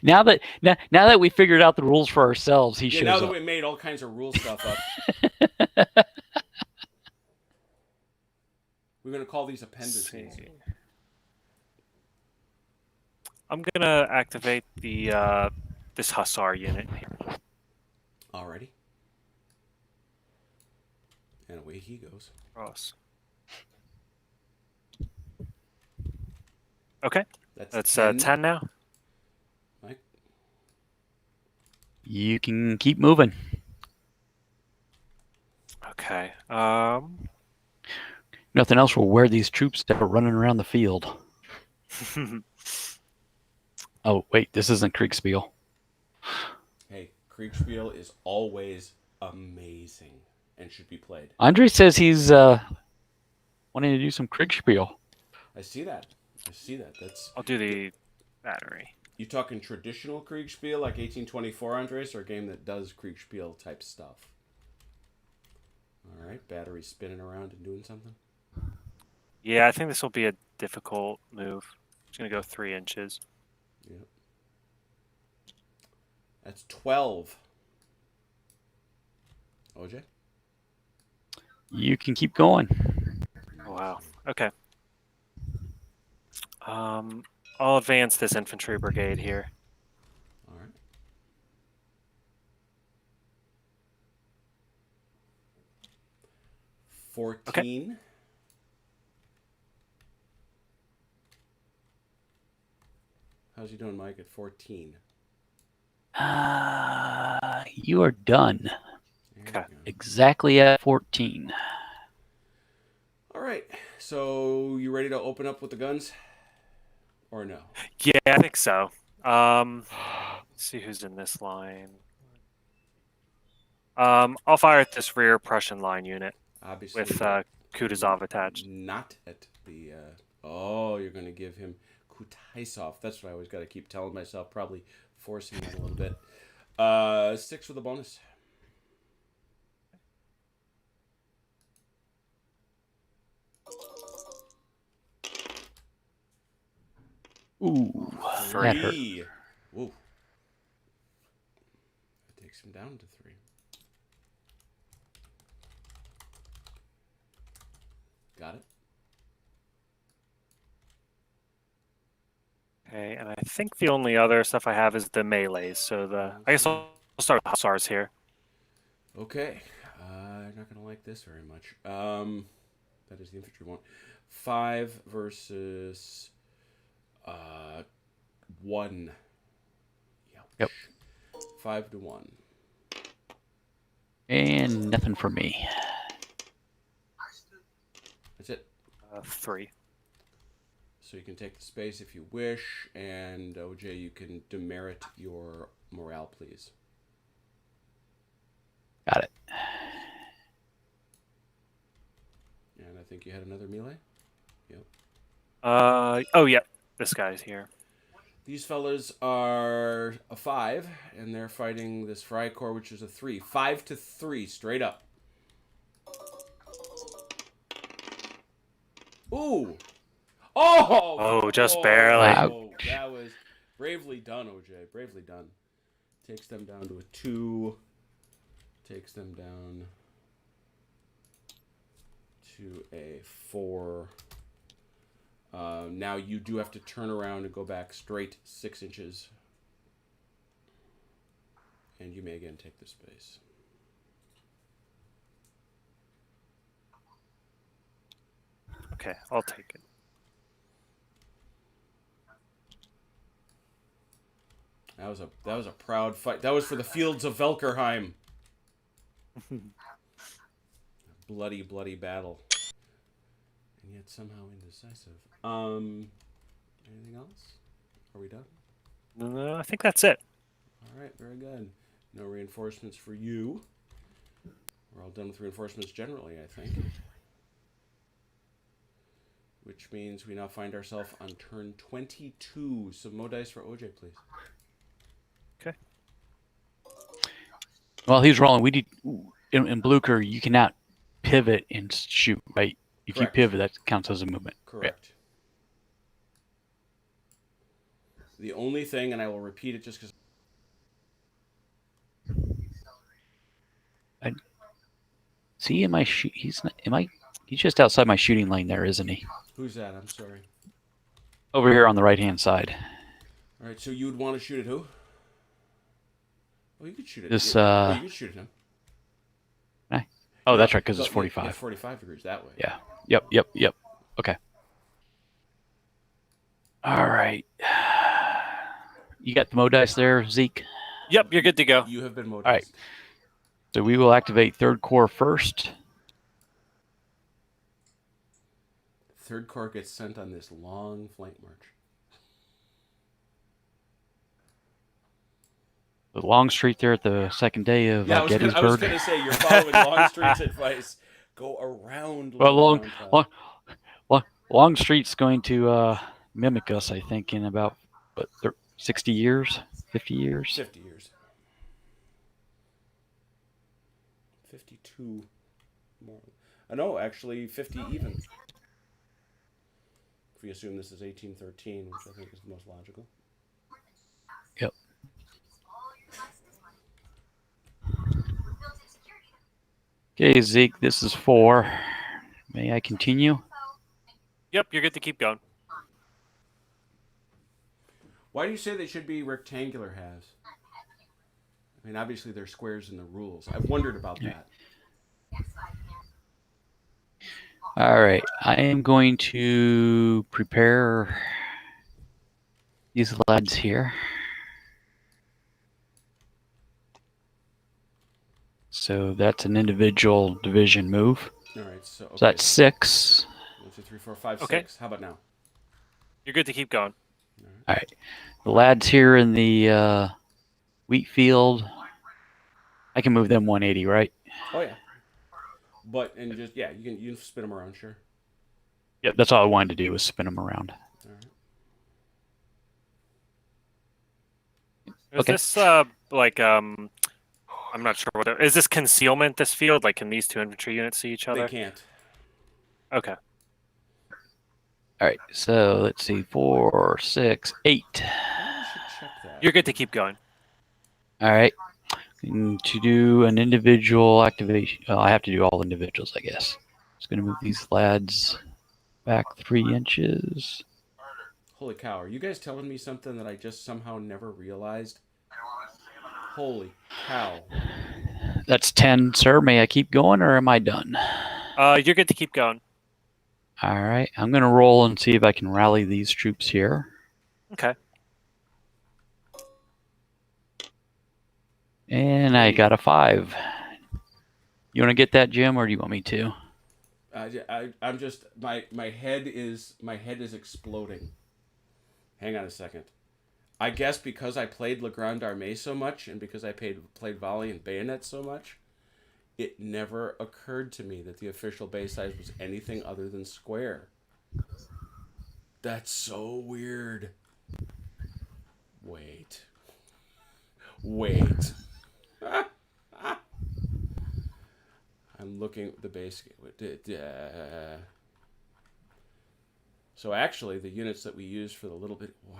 Now that we figured out the rules for ourselves, he shows now that up. we made all kinds of rule stuff up. We're going to call these appendices. I'm gonna activate the this Hussar unit here. Alrighty. And away he goes. Cross. Okay. That's 10 now. Mike? You can keep moving. Okay. Nothing else will wear these troops that are running around the field. Oh, wait, this isn't Kriegspiel. Hey, Kriegspiel is always amazing and should be played. Andre says he's wanting to do some Kriegspiel. I see that. That's. I'll do the battery. You talking traditional Kriegspiel like 1824, Andres, or a game that does Kriegspiel type stuff? All right, battery spinning around and doing something. Yeah, I think this will be a difficult move. It's gonna go 3 inches. Yep. That's 12. OJ? You can keep going. Oh, wow. Okay. I'll advance this infantry brigade here. All right. Okay. 14. How's he doing, Mike, at 14? You are done. Okay. Exactly at 14. All right. So you ready to open up with the guns? Or no? Yeah, I think so. Let's see who's in this line. I'll fire at this rear Prussian line unit Obviously. with Kutuzov attached. Not at the. Oh, you're going to give him Kutaisov. That's what I always got to keep telling myself. Probably forcing that a little bit. 6 with a bonus. Ooh, that hurt. 3. Woo. That takes him down to 3. Got it. Okay, and I think the only other stuff I have is the melees. So I guess I'll start with hussars here. Okay. I'm not going to like this very much. That is the infantry one. 5 versus 1. Yep. 5 to 1. And nothing for me. That's it. 3. So you can take the space if you wish, and OJ, you can demerit your morale, please. Got it. And I think you had another melee. Yep. Oh yeah, this guy's here. These fellas are a 5, and they're fighting this Freikorps, which is a 3. 5 to 3, straight up. Ooh! Oh! Oh, just barely. Oh, that was bravely done, OJ. Bravely done. Takes them down to a 2. Takes them down to a 4. Now you do have to turn around and go back straight 6 inches. And you may again take the space. Okay, I'll take it. That was a proud fight. That was for the fields of Velkerheim. Bloody, bloody battle. And yet somehow indecisive. Anything else? Are we done? No, I think that's it. All right, very good. No reinforcements for you. We're all done with reinforcements generally, I think. Which means we now find ourselves on turn 22. So mo dice for OJ, please. Okay. While he's rolling, we need in Blucher. You cannot pivot and shoot, right? If Correct. you pivot, that counts as a movement. Correct. The only thing, and I will repeat it just because. See, am I? He's not. Am I? He's just outside my shooting lane there, isn't he? Who's that? I'm sorry. Over here on the right-hand side. All right, so you would want to shoot at who? Oh, you could shoot at This. you could shoot at him. Oh, that's right, because it's 45. Yeah, 45 degrees that way. Yeah. Yep. Okay. All right. You got the mo dice there, Zeke? Yep, you're good to go. You have been motorized. All right. So we will activate third corps first. Third Corps gets sent on this long flank march. The long street there at the second day of Gettysburg. I was going to say, you're following Longstreet's advice. Go around. Longstreet's going to mimic us, I think, in about 60 years, 50 years. 50 years. 52 more. No, actually 50 even. If we assume this is 1813, which I think is the most logical. Yep. Okay, Zeke, this is 4. May I continue? Yep, you're good to keep going. Why do you say they should be rectangular halves? I mean, obviously there's squares in the rules. I've wondered about that. All right, I am going to prepare these lads here. So that's an individual division move. All right, so, okay. So that's 6. 1, 2, 3, 4, 5, Okay. 6. How about now? You're good to keep going. All right, the lads here in the wheat field, I can move them 180, right? Oh yeah. But and just you can spin them around, sure. Yeah, that's all I wanted to do was spin them around. All right. Is Okay. this I'm not sure what is this concealment, this field? Like, can these two infantry units see each other? They can't. Okay. All right, so let's see, 4, 6, 8. I should check that. You're good to keep going. All right, and to do an individual activation, I have to do all individuals, I guess. Just gonna move these lads back 3 inches. Holy cow! Are you guys telling me something that I just somehow never realized? Holy cow! That's 10, sir. May I keep going, or am I done? You're good to keep going. All right, I'm gonna roll and see if I can rally these troops here. Okay. And I got a 5. You want to get that, Jim, or do you want me to? I'm just my head is exploding. Hang on a second. I guess because I played La Grande Armée so much, and because I played volley and bayonet so much, it never occurred to me that the official base size was anything other than square. That's so weird. Wait. I'm looking at the base. So actually, the units that we used for the little bit. Wow.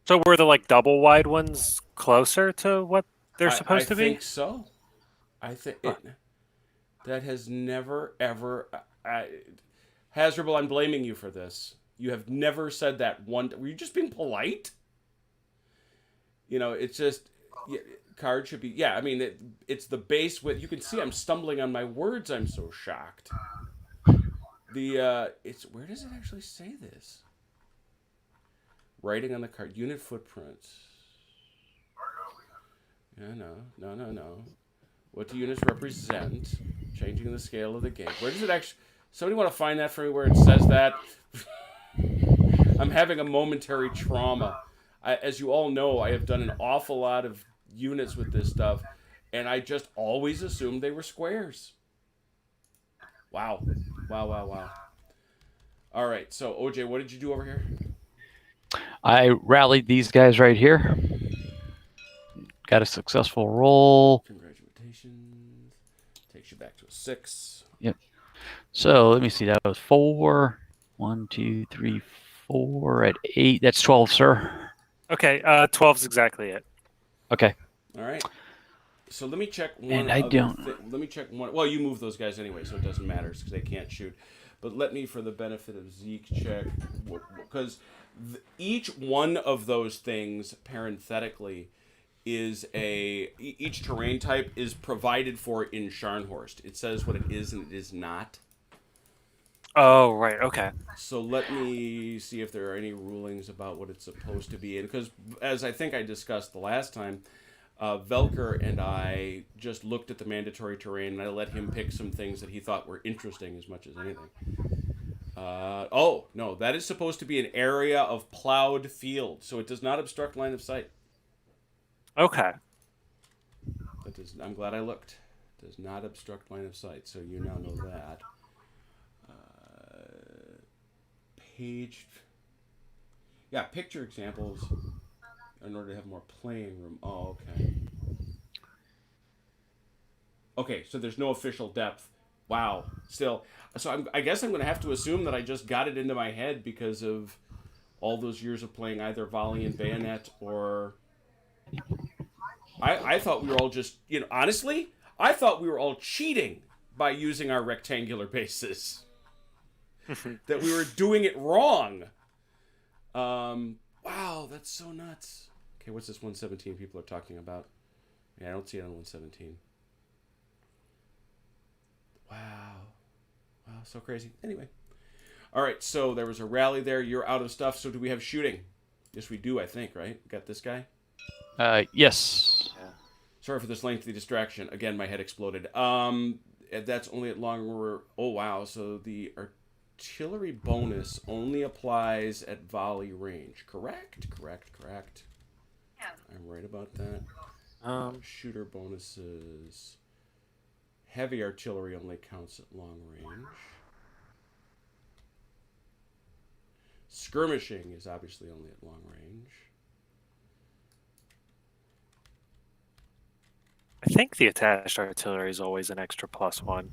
So were the double wide ones closer to what they're supposed to be? I think so. I think that has never ever. Hasdrubal, I'm blaming you for this. You have never said that one. Were you just being polite? It's just card should be. Yeah, I mean it's the base width. You can see I'm stumbling on my words. I'm so shocked. It's where does it actually say this? Writing on the card, unit footprints. Yeah, no. What do units represent? Changing the scale of the game. Where does it actually? Somebody want to find that for me where it says that? I'm having a momentary trauma. As you all know, I have done an awful lot of units with this stuff, and I just always assumed they were squares. Wow. All right, so OJ, what did you do over here? I rallied these guys right here. Got a successful roll. Congratulations. Takes you back to a 6. Yep. So let me see. That was 4. 1, 2, 3, 4 at 8. That's 12, sir. Okay. 12's exactly it. Okay. All right. So let me check one. And I don't. Let me check one. Well, you move those guys anyway, so it doesn't matter because they can't shoot. But let me, for the benefit of Zeke, check because each one of those things, parenthetically, is each terrain type is provided for in Scharnhorst. It says what it is and it is not. Oh, right. Okay. So let me see if there are any rulings about what it's supposed to be. And because, as I think I discussed the last time, Velker and I just looked at the mandatory terrain and I let him pick some things that he thought were interesting as much as anything. No, that is supposed to be an area of plowed field, so it does not obstruct line of sight. Okay. I'm glad I looked. It does not obstruct line of sight, so you now know that. Page. Yeah, picture examples in order to have more playing room. Oh, okay. Okay, so there's no official depth. Wow. Still, so I guess I'm going to have to assume that I just got it into my head because of all those years of playing either volley and bayonet or. I thought we were all just, honestly, I thought we were all cheating by using our rectangular bases. That we were doing it wrong. Wow, that's so nuts. Okay, what's this 117 people are talking about? Yeah, I don't see it on 117. Wow. Wow, so crazy. Anyway. All right, so there was a rally there. You're out of stuff. So do we have shooting? Yes, we do, I think, right? We got this guy? Yes. Yeah. Sorry for this lengthy distraction. Again, my head exploded. That's only at long. Oh, wow. So the artillery bonus only applies at volley range. Correct. Yeah. I'm right about that. Shooter bonuses. Heavy artillery only counts at long range. Skirmishing is obviously only at long range. I think the attached artillery is always an extra +1.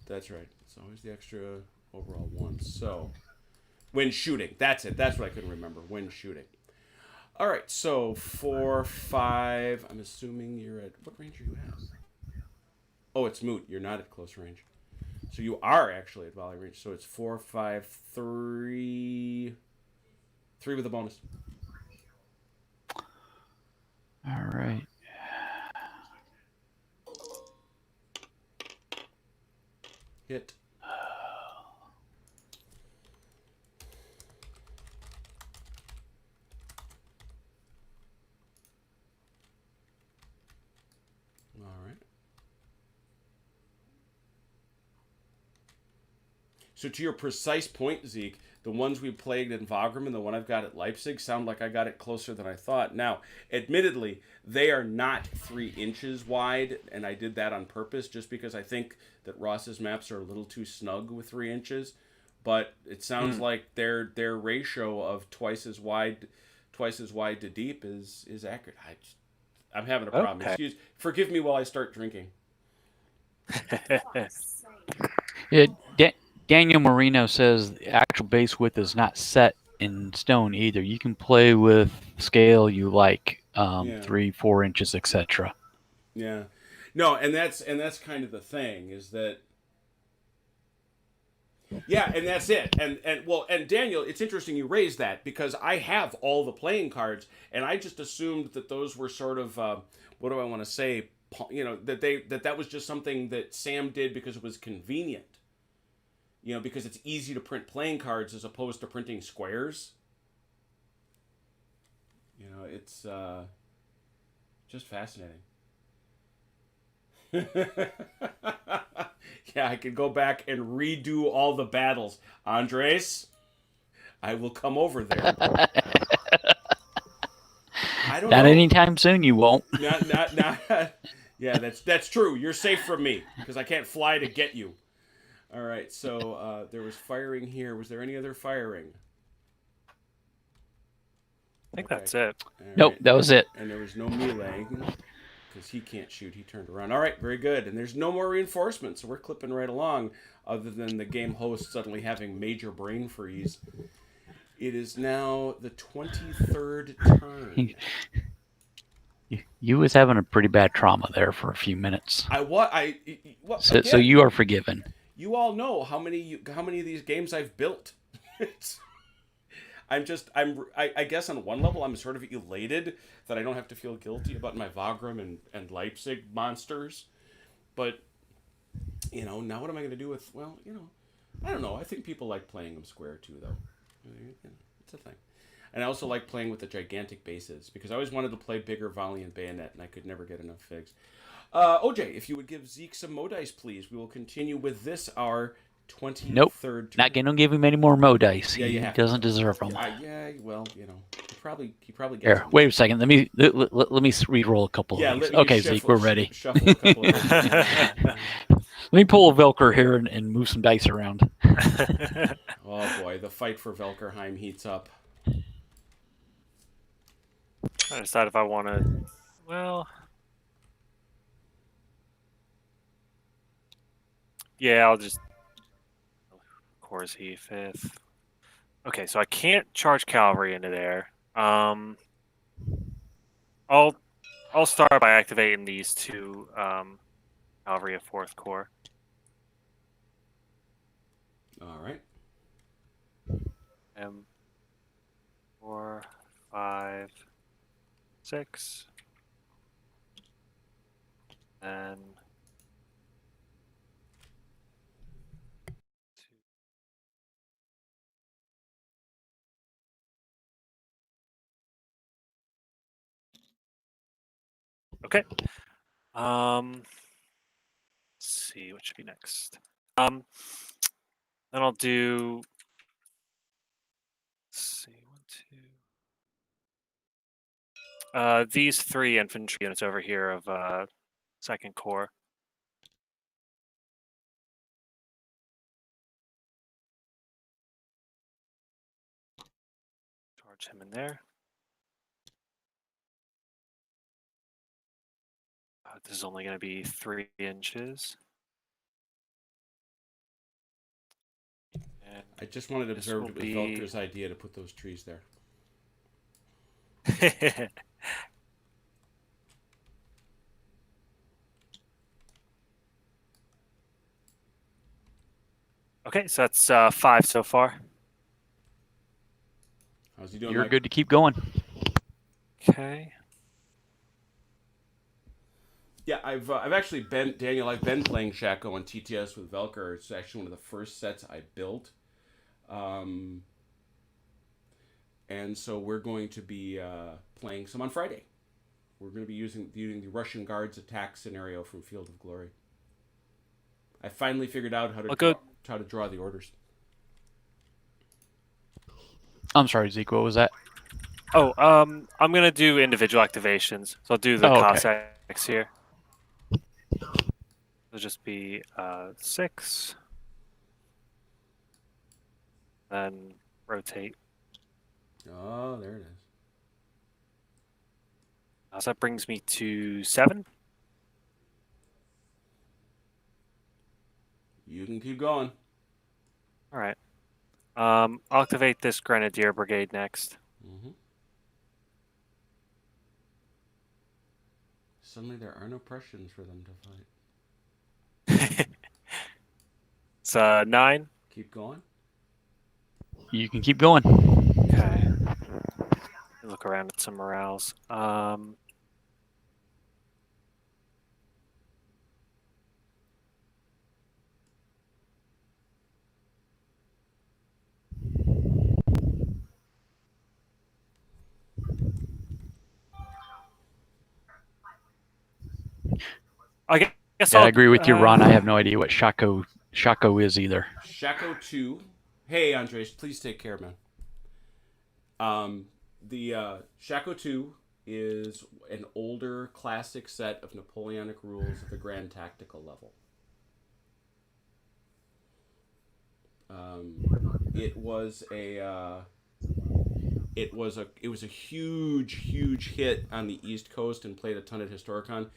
That's right. It's always the extra overall one. So, when shooting. That's it. That's what I couldn't remember. When shooting. All right. So, 4, 5. I'm assuming you're at... What range are you at? Oh, it's moot. You're not at close range. So, you are actually at volley range. So, it's 4, 5, 3... 3 with a bonus. All right. Hit. All right. So to your precise point, Zeke, the ones we played in Wagram and the one I've got at Leipzig sound like I got it closer than I thought. Now, admittedly, they are not 3 inches wide, and I did that on purpose just because I think that Ross's maps are a little too snug with 3 inches. But it sounds like their ratio of twice as wide to deep is accurate. I'm having a problem. Okay. Forgive me while I start drinking. Daniel Marino says the actual base width is not set in stone either. You can play with scale you like, 3, 4 inches, etc. Yeah, no, and that's kind of the thing is that. Yeah, and that's it. And Daniel, it's interesting you raised that because I have all the playing cards, and I just assumed that those were sort of what do I want to say? That was just something that Sam did because it was convenient. Because it's easy to print playing cards as opposed to printing squares. It's just fascinating. Yeah, I could go back and redo all the battles. Andres, I will come over there. I don't know. Not anytime soon, you won't. Not. Yeah, that's true. You're safe from me because I can't fly to get you. All right, so there was firing here. Was there any other firing? I think that's it. All Nope, right. that was it. And there was no melee because he can't shoot. He turned around. All right, very good. And there's no more reinforcements, so we're clipping right along other than the game host suddenly having major brain freeze. It is now the 23rd turn. You was having a pretty bad trauma there for a few minutes. So you are forgiven. You all know how many of these games I've built. I guess on one level I'm sort of elated that I don't have to feel guilty about my Wagram and Leipzig monsters. But, now what am I going to do with, I don't know. I think people like playing them square too, though. It's a thing. And I also like playing with the gigantic bases because I always wanted to play bigger volley and bayonet and I could never get enough figs. OJ, if you would give Zeke some Mo dice, please. We will continue with this, our 23rd turn. Not going to give him any more Mo dice. Yeah, he you have doesn't deserve them. Yeah, well, he probably gets Here, them. wait a second. Let me re-roll a couple of these. Okay, Zeke, we're ready. Shuffle a couple of things. Let me pull a Velker here and move some dice around. Oh boy, the fight for Velkerheim heats up. I decide if I want to. Well, yeah, I'll just. Course he fifth. Okay, so I can't charge cavalry into there. I'll start by activating these two cavalry of fourth corps. All right. 4, 5, 6, and okay. Let's see what should be next. Then I'll do. Let's see, 1, 2. These 3 infantry units over here of second corps. Charge him in there. This is only going to be 3 inches. And I just wanted to this observe will it was be- Velker's idea to put those trees there. Okay, so that's 5 so far. How's he doing? You're Mike? good to keep going. Okay. Yeah, I've actually been Daniel. I've been playing Shaco on TTS with Velker. It's actually one of the first sets I built, and so we're going to be playing some on Friday. We're going to be using the Russian Guards attack scenario from Field of Glory. I finally figured out how to draw the orders. I'm sorry, Zeke. What was that? Oh, I'm gonna do individual activations. So I'll do the okay. Cossacks here. It'll just be 6. Then rotate. Oh, there it is. So that brings me to 7. You can keep going. All right. I'll activate this Grenadier Brigade next. Mm-hmm. Suddenly there are no Prussians for them to fight. It's 9. Keep going. You can keep going. Okay. Look around at some morales. I guess Yeah, I'll, I agree with you, Ron. I have no idea what Shaco is either. Shaco 2. Hey, Andres, please take care, man. The Shaco 2 is an older classic set of Napoleonic rules of the grand tactical level. It was a huge hit on the East Coast and played a ton at Historicon.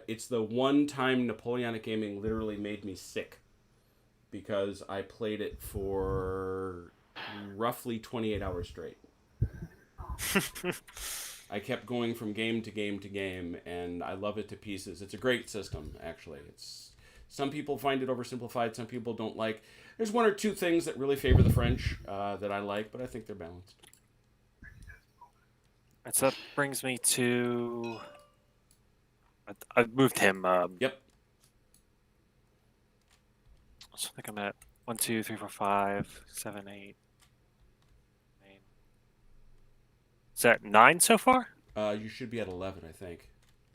It's the one time Napoleonic gaming literally made me sick because I played it for roughly 28 hours straight. I kept going from game to game to game, and I love it to pieces. It's a great system, actually. Some people find it oversimplified. Some people don't like. There's 1 or 2 things that really favor the French that I like, but I think they're balanced. So that brings me to. I moved him. Yep. So I think I'm at 1, 2, 3, 4, 5, 7, 8, 9. Is that 9 so far? You should be at 11, I think.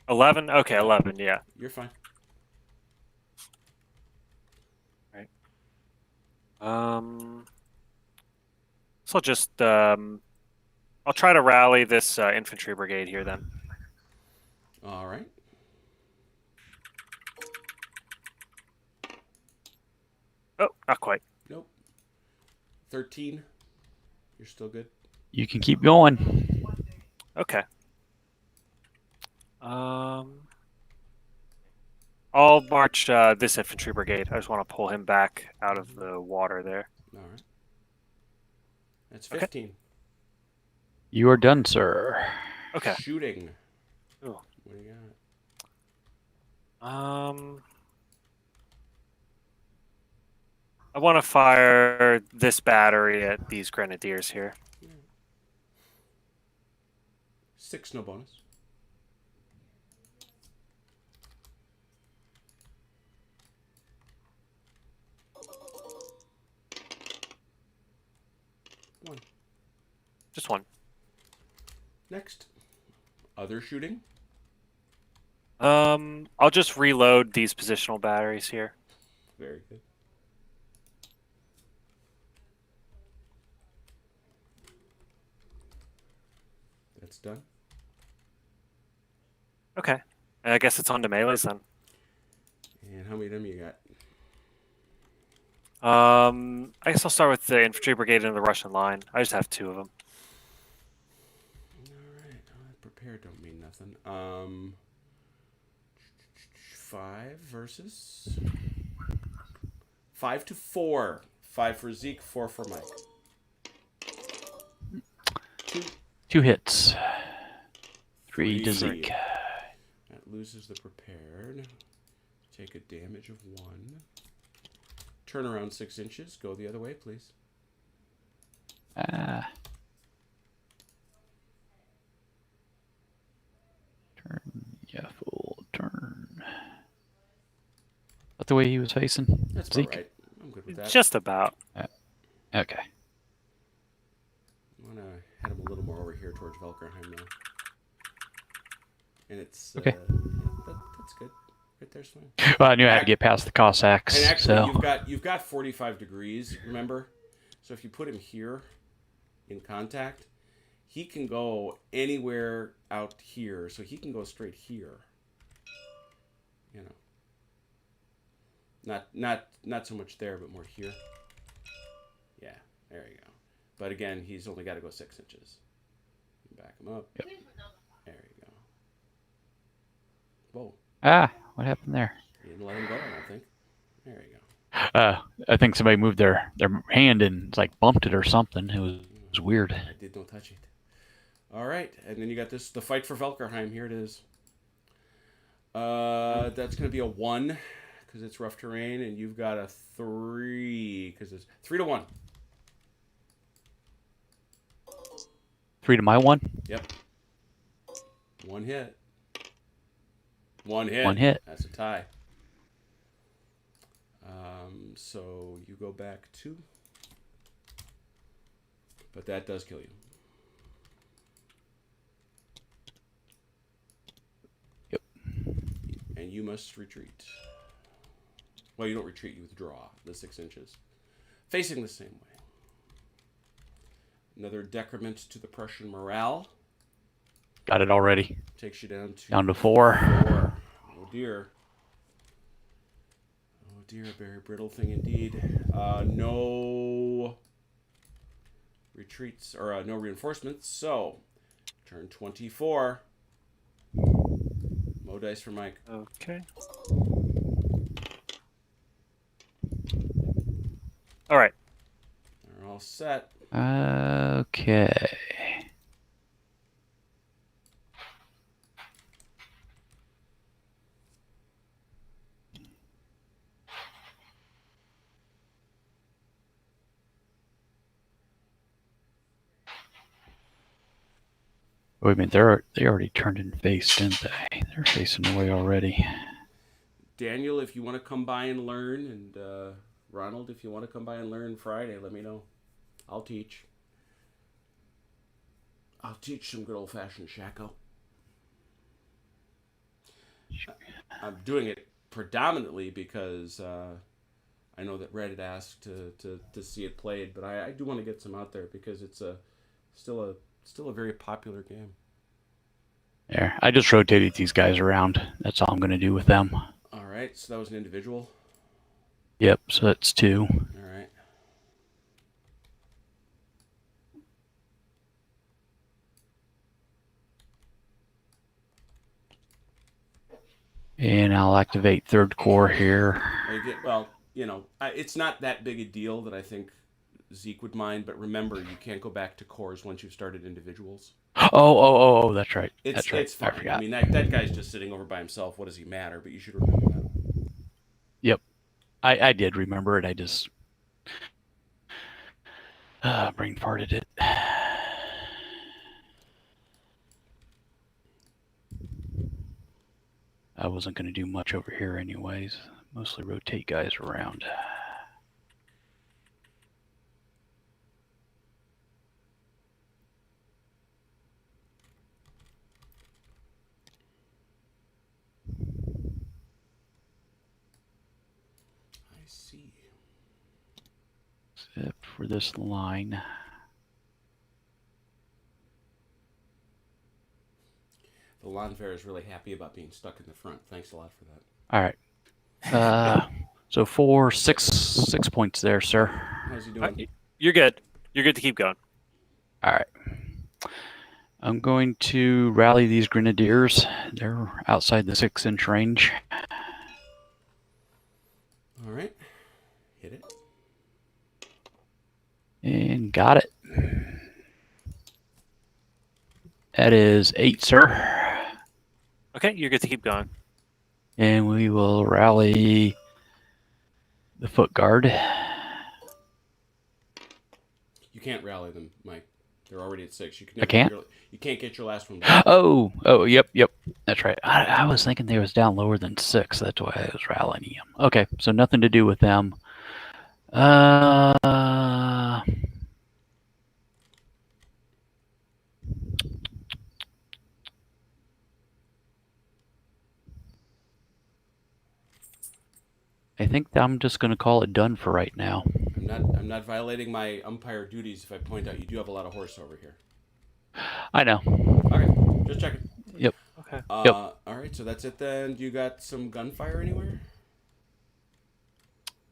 11? Okay, 11, yeah. You're fine. Right. So I'll just I'll try to rally this infantry brigade here then. All right. Not quite. Nope. 13. You're still good. You can keep going. Okay. I'll march this infantry brigade. I just want to pull him back out of the water there. All right. That's 15. You are done, sir. Okay. Shooting. Ooh. What do you got? I want to fire this battery at these grenadiers here. 6, no bonus. One. Just one. Next. Other shooting. I'll just reload these positional batteries here. Very good. That's done. Okay. I guess it's on to melees then. And how many of them you got? I guess I'll start with the infantry brigade and the Russian line. I just have 2 of them. All right. Prepared don't mean nothing. 5 versus 5 to 4. 5 for Zeke, 4 for Mike. 2 hits. 3 to 3. Zeke. That loses the prepared. Take a damage of 1. Turn around 6 inches. Go the other way, please. Turn. Yeah, full turn. That the way he was facing? That's Zeke? about right. I'm good with that. Just about. Okay. I'm gonna head him a little more over here towards Velkerheim now. And it's Okay. that's good. Right there's fine. Well, I knew I had to get past the Cossacks. And actually, so. you've got 45 degrees. Remember, so if you put him here in contact, he can go anywhere out here. So he can go straight here. You know, not so much there, but more here. Yeah, there you go. But again, he's only got to go 6 inches. Back him up. Yep. There you go. Whoa. What happened there? You didn't let him go, I don't think. There you go. I think somebody moved their hand and it's like bumped it or something. It was weird. I did not touch it. All right, and then you got the fight for Velkerheim. Here it is. That's going to be a 1 because it's rough terrain, and you've got a 3 because it's 3 to 1. 3 to my 1? Yep. 1 hit. 1 hit. 1 hit. That's a tie. So you go back 2. But that does kill you. Yep. And you must retreat. Well, you don't retreat, you withdraw the 6 inches. Facing the same way. Another decrement to the Prussian morale. Got it already. Takes you down to... Down to 4. 4. Oh, dear. Oh, dear. A very brittle thing indeed. No retreats, or no reinforcements. So, turn 24. Mo dice for Mike. Okay. All right. They're all set. Okay. Wait a minute, they already turned and faced, didn't they? They're facing away already. Daniel, if you want to come by and learn, and Ronald, if you want to come by and learn Friday, let me know. I'll teach. I'll teach some good old-fashioned Shako. I'm doing it predominantly because I know that Red had asked to see it played, but I do want to get some out there because it's still a very popular game. There, I just rotated these guys around. That's all I'm going to do with them. All right, so that was an individual. Yep, so that's 2. All And I'll activate third core here. Well, it's not that big a deal that I think Zeke would mind, but remember, you can't go back to cores once you've started individuals. Oh, that's right. That's right. It's fine. I forgot. I mean, that guy's just sitting over by himself. What does he matter? But you should remember that. Yep. I did remember it. I just brain farted it. I wasn't going to do much over here anyways. Mostly rotate guys around. I see. Except for this line. The lawn fair is really happy about being stuck in the front. Thanks a lot for that. All right. So 6 points there, sir. How's he doing? You're good. You're good to keep going. All right. I'm going to rally these grenadiers. They're outside the 6-inch range. All right. Hit it. And got it. That is 8, sir. Okay, you're good to keep going. And we will rally the foot guard. You can't rally them, Mike. They're already at 6. You can I can't? You can't get your last one back. Oh, yep. That's right. I was thinking they was down lower than 6. That's why I was rallying them. Okay, so nothing to do with them. I think I'm just going to call it done for right now. I'm not violating my umpire duties if I point out you do have a lot of horse over here. I know. Okay, just checking. Yep. Okay. Yep. All right, so that's it then. You got some gunfire anywhere?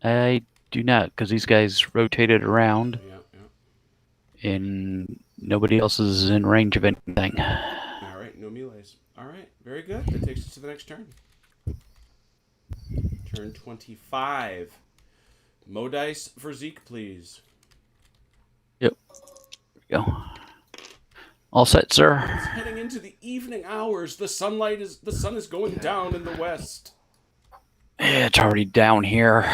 I do not, because these guys rotated around, Yeah. and nobody else is in range of anything. All right, no melees. All right, very good. That takes us to the next turn. Turn 25. Mo dice for Zeke, please. Yep. There we go. All set, sir. It's heading into the evening hours. The sun is going down in the west. Yeah, it's already down here.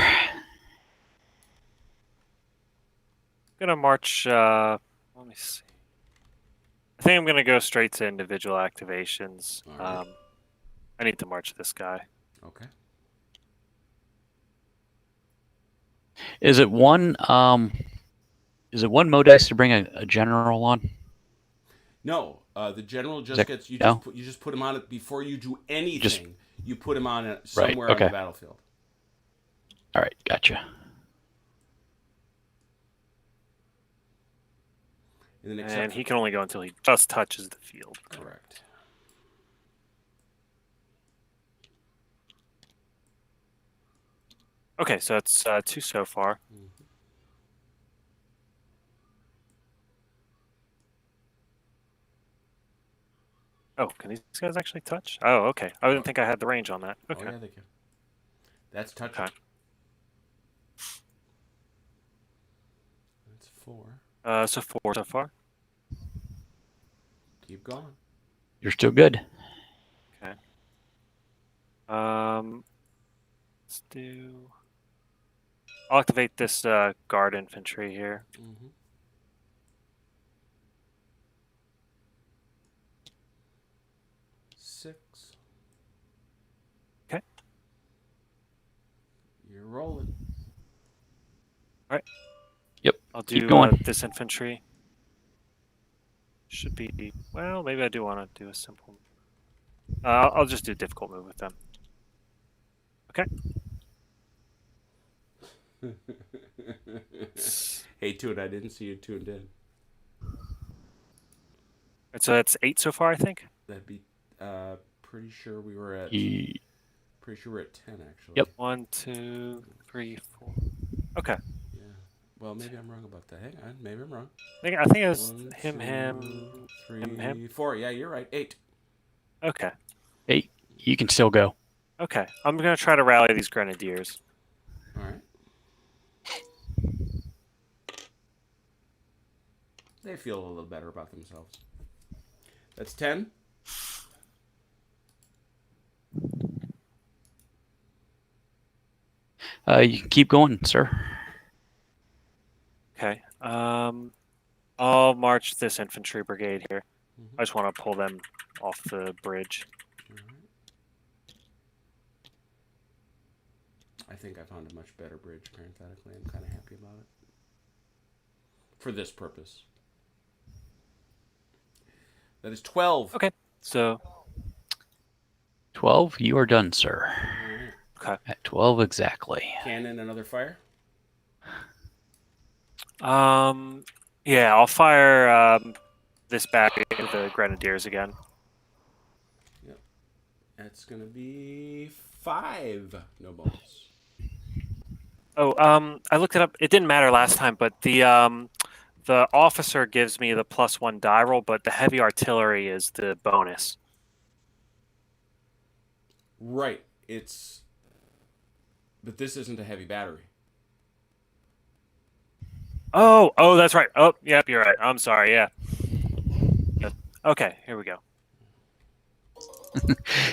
Gonna march. Let me see. I think I'm gonna go straight to individual activations. All right. I need to march this guy. Okay. Is it one Mo dice to bring a general on? No, the general just that, gets you no? just put him on it before you do anything. Just, you put him on it somewhere okay. on the battlefield. All right, gotcha. And he can only go until he just touches the field. Correct. Okay, so it's 2 so far. Mm-hmm. Oh, can these guys actually touch? Oh, okay. I didn't think I had the range on that. Okay. Oh, yeah, they can. That's touch. Okay. That's 4. So 4 so far. Keep going. You're still good. Okay. Let's do. I'll activate this guard infantry here. Mm-hmm. Six. Okay. You're rolling. All right. Yep. I'll Keep do going. this infantry. Should be well. Maybe I do want to do a simple. I'll just do a difficult move with them. Okay. Hey, Toon, I didn't see you tuned in. Right, so that's 8 so far, I think. That'd be pretty sure we were at pretty sure we're at 10 actually. Yep. 1, 2, 3, 4. Okay. Yeah. Well, maybe I'm wrong about that. Hang on, maybe I'm wrong. I think it was 1, him, 2, 3, him. 4. Yeah, you're right. 8. Okay. 8. You can still go. Okay, I'm gonna try to rally these grenadiers. All right. They feel a little better about themselves. That's 10. You can keep going, sir. Okay. I'll march this infantry brigade here. Mhm. I just want to pull them off the bridge. All right. I think I found a much better bridge, parenthetically. I'm kind of happy about it. For this purpose. That is 12. Okay. So 12, you are done, sir. All right. okay. At 12 exactly. Cannon, another fire. Yeah, I'll fire this back into the grenadiers again. Yep. That's going to be 5. No bonus. Oh, I looked it up. It didn't matter last time, but the officer gives me the +1 die roll, but the heavy artillery is the bonus. Right. But this isn't a heavy battery. Oh, that's right. Oh, yep, you're right. I'm sorry. Yeah. Okay, here we go.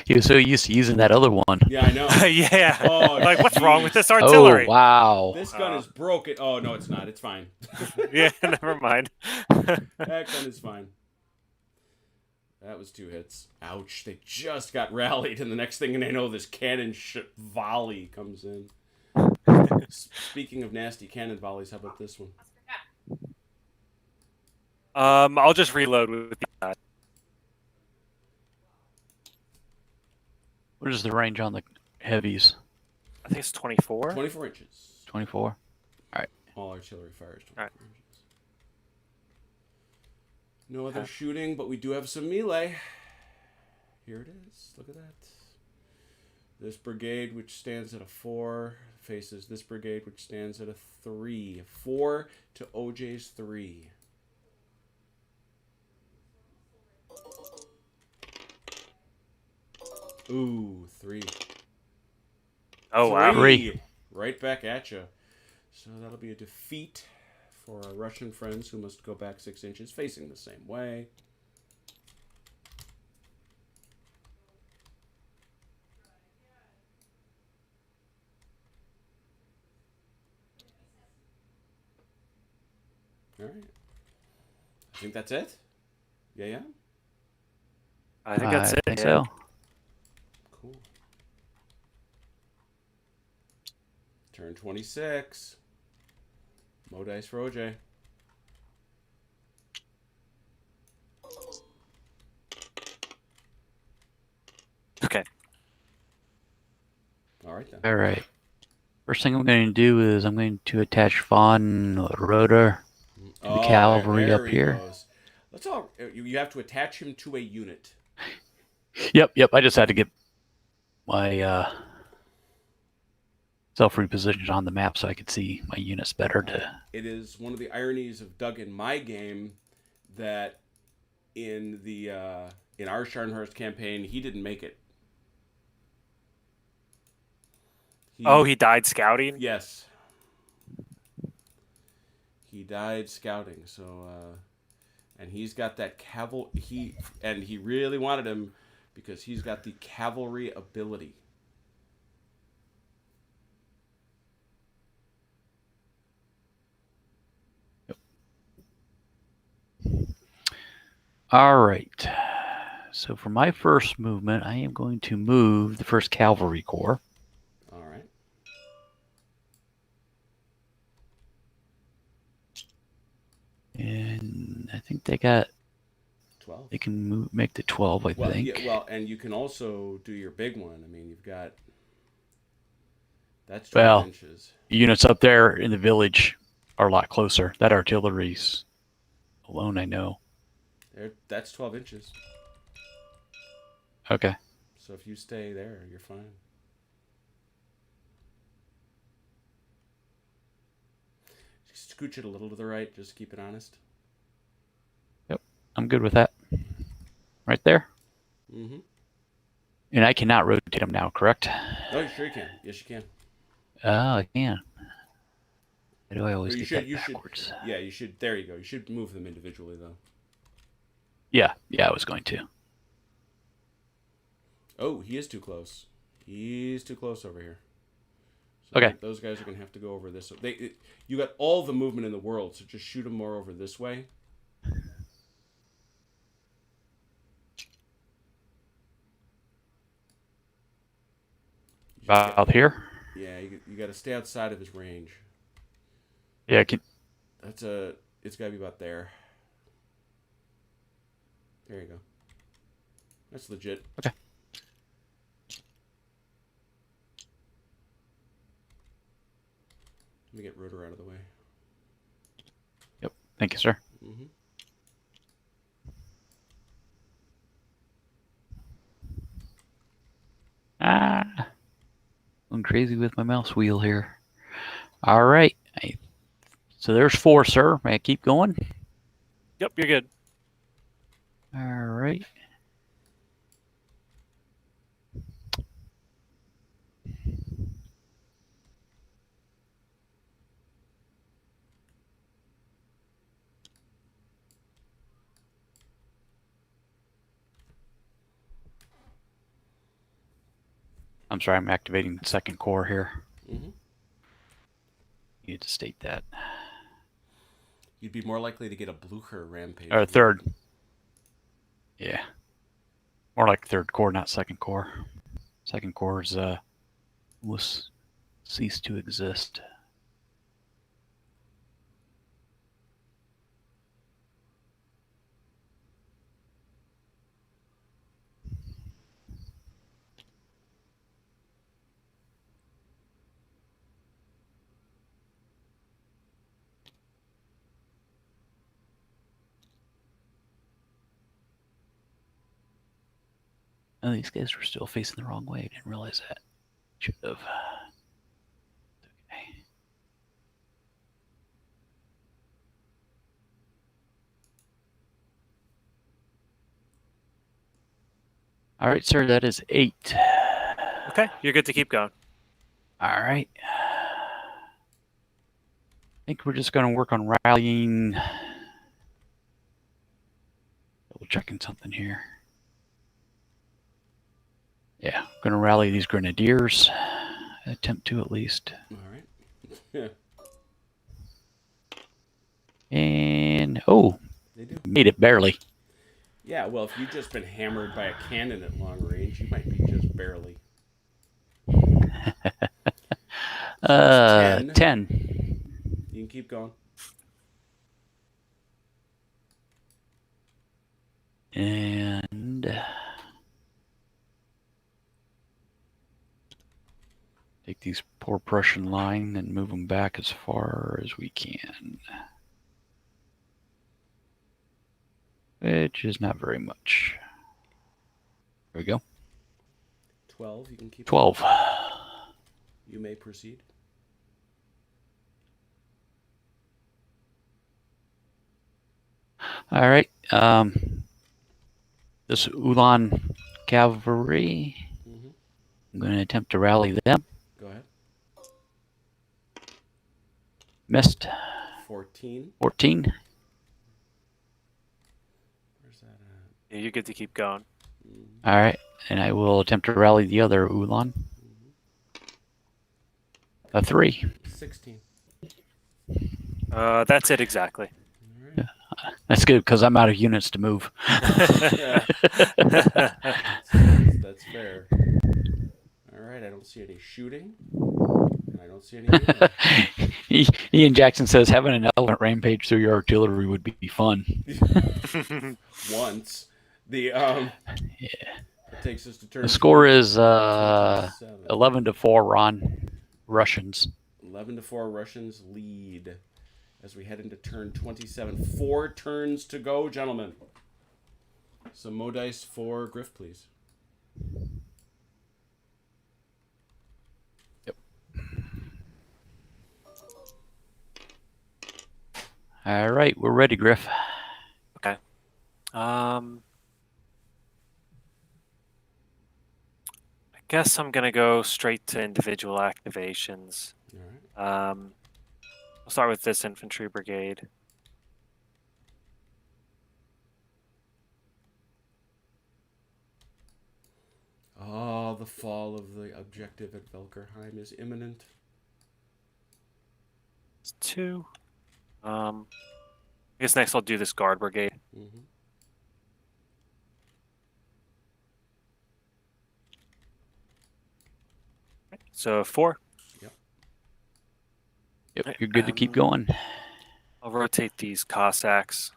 He was so used to using that other one. Yeah, I know. Yeah. Oh, Like, what's wrong with geez. this artillery? Oh, wow. This gun is broken. Oh, no, it's not. It's fine. Yeah, never mind. That gun is fine. That was 2 hits. Ouch. They just got rallied, and the next thing they know, this cannon volley comes in. Speaking of nasty cannon volleys, how about this one? I'll just reload with that. What is the range on the heavies? I think it's 24. 24 inches. 24? All artillery fires 24 All right. inches. No other Okay. shooting, but we do have some melee. Here it is. Look at that. This brigade, which stands at a 4, faces this brigade, which stands at a 3. 4 to OJ's 3. Ooh, 3. Oh, wow. 3. Right back at you. So that'll be a defeat for our Russian friends who must go back 6 inches, facing the same way. All right. I think that's it. Yeah. I think that's it. I think yeah. so. Cool. Turn 26. Mo dice for OJ. Okay. All right then. All right. First thing I'm going to do is I'm going to attach Von Rotor to the cavalry there up he here. goes. Let's all. You have to attach him to a unit. Yep. I just had to get my self repositioned on the map so I could see my units better. It is one of the ironies of Doug in my game that in our Scharnhorst campaign he didn't make it. He died scouting? Yes. He died scouting, so and he's got that he really wanted him because he's got the cavalry ability. All right. So for my first movement, I am going to move the 1st Cavalry Corps. All right. And I think they got 12. they can make the 12, I think. Yeah, and you can also do your big one. I mean, you've got that's 12 inches. Units up there in the village are a lot closer. That artillery's alone, I know. That's 12 inches. Okay. So if you stay there, you're fine. Scooch it a little to the right, just keep it honest. Yep, I'm good with that. Right there. Mm-hmm. And I cannot rotate them now, correct? Oh, sure you can. Yes, you can. Oh, I can. Why do I Or always you get should. that You backwards? should. Yeah, you should. There you go. You should move them individually though. Yeah, I was going to. Oh, he is too close. He's too close over here. So Okay. those guys are gonna have to go over this. You got all the movement in the world, so just shoot them more over this way. About here? Yeah, you got to stay outside of his range. Yeah, I can. It's got to be about there. There you go. That's legit. Okay. Let me get Rotor out of the way. Yep. Thank you, sir. Mm-hmm. Going crazy with my mouse wheel here. All right. So there's 4, sir. May I keep going? Yep, you're good. All right. I'm sorry, I'm activating the second core here. Mm-hmm. Need to state that. You'd be more likely to get a Blucher rampage. Or third. Yeah. More like third core, not second core. Second core is will cease to exist. Oh, these guys were still facing the wrong way. I didn't realize that. Should have. Okay. All right, sir, that is 8. Okay, you're good to keep going. All right. I think we're just going to work on rallying. Double checking something here. Yeah, going to rally these grenadiers. Attempt to at least. All right. Yeah. And They do. made it barely. Yeah. Well, if you've just been hammered by a cannon at long range, you might be just barely. 10. 10. You can keep going. And take these poor Prussian line and move them back as far as we can. Which is not very much. There we go. 12. You can keep 12. going. You may proceed. All right. This Ulan cavalry, Mm-hmm. I'm going to attempt to rally them. Go ahead. Missed. 14. 14. Where's that at? Yeah, you're good to keep going. Mm-hmm. All right. And I will attempt to rally the other Ulan. A 3. 16. That's it exactly. All right. That's good because I'm out of units to move. Yeah. That's fair. All right, I don't see any shooting. And I don't see any movement. Ian Jackson says having an elephant rampage through your artillery would be fun. Once. The Yeah. it takes us to turn. The score is 27. 11-4 Ron Russians. 11-4 Russians lead as we head into turn 27. 4 turns to go, gentlemen. Some Mo dice for Griff, please. Yep. All right, we're ready, Griff. Okay. guess I'm gonna go straight to individual activations. All right. I'll start with this infantry brigade. Oh, the fall of the objective at Velkerheim is imminent. It's 2. I guess next I'll do this guard brigade. Mm-hmm. So 4. Yep, you're good to keep going. I'll rotate these Cossacks.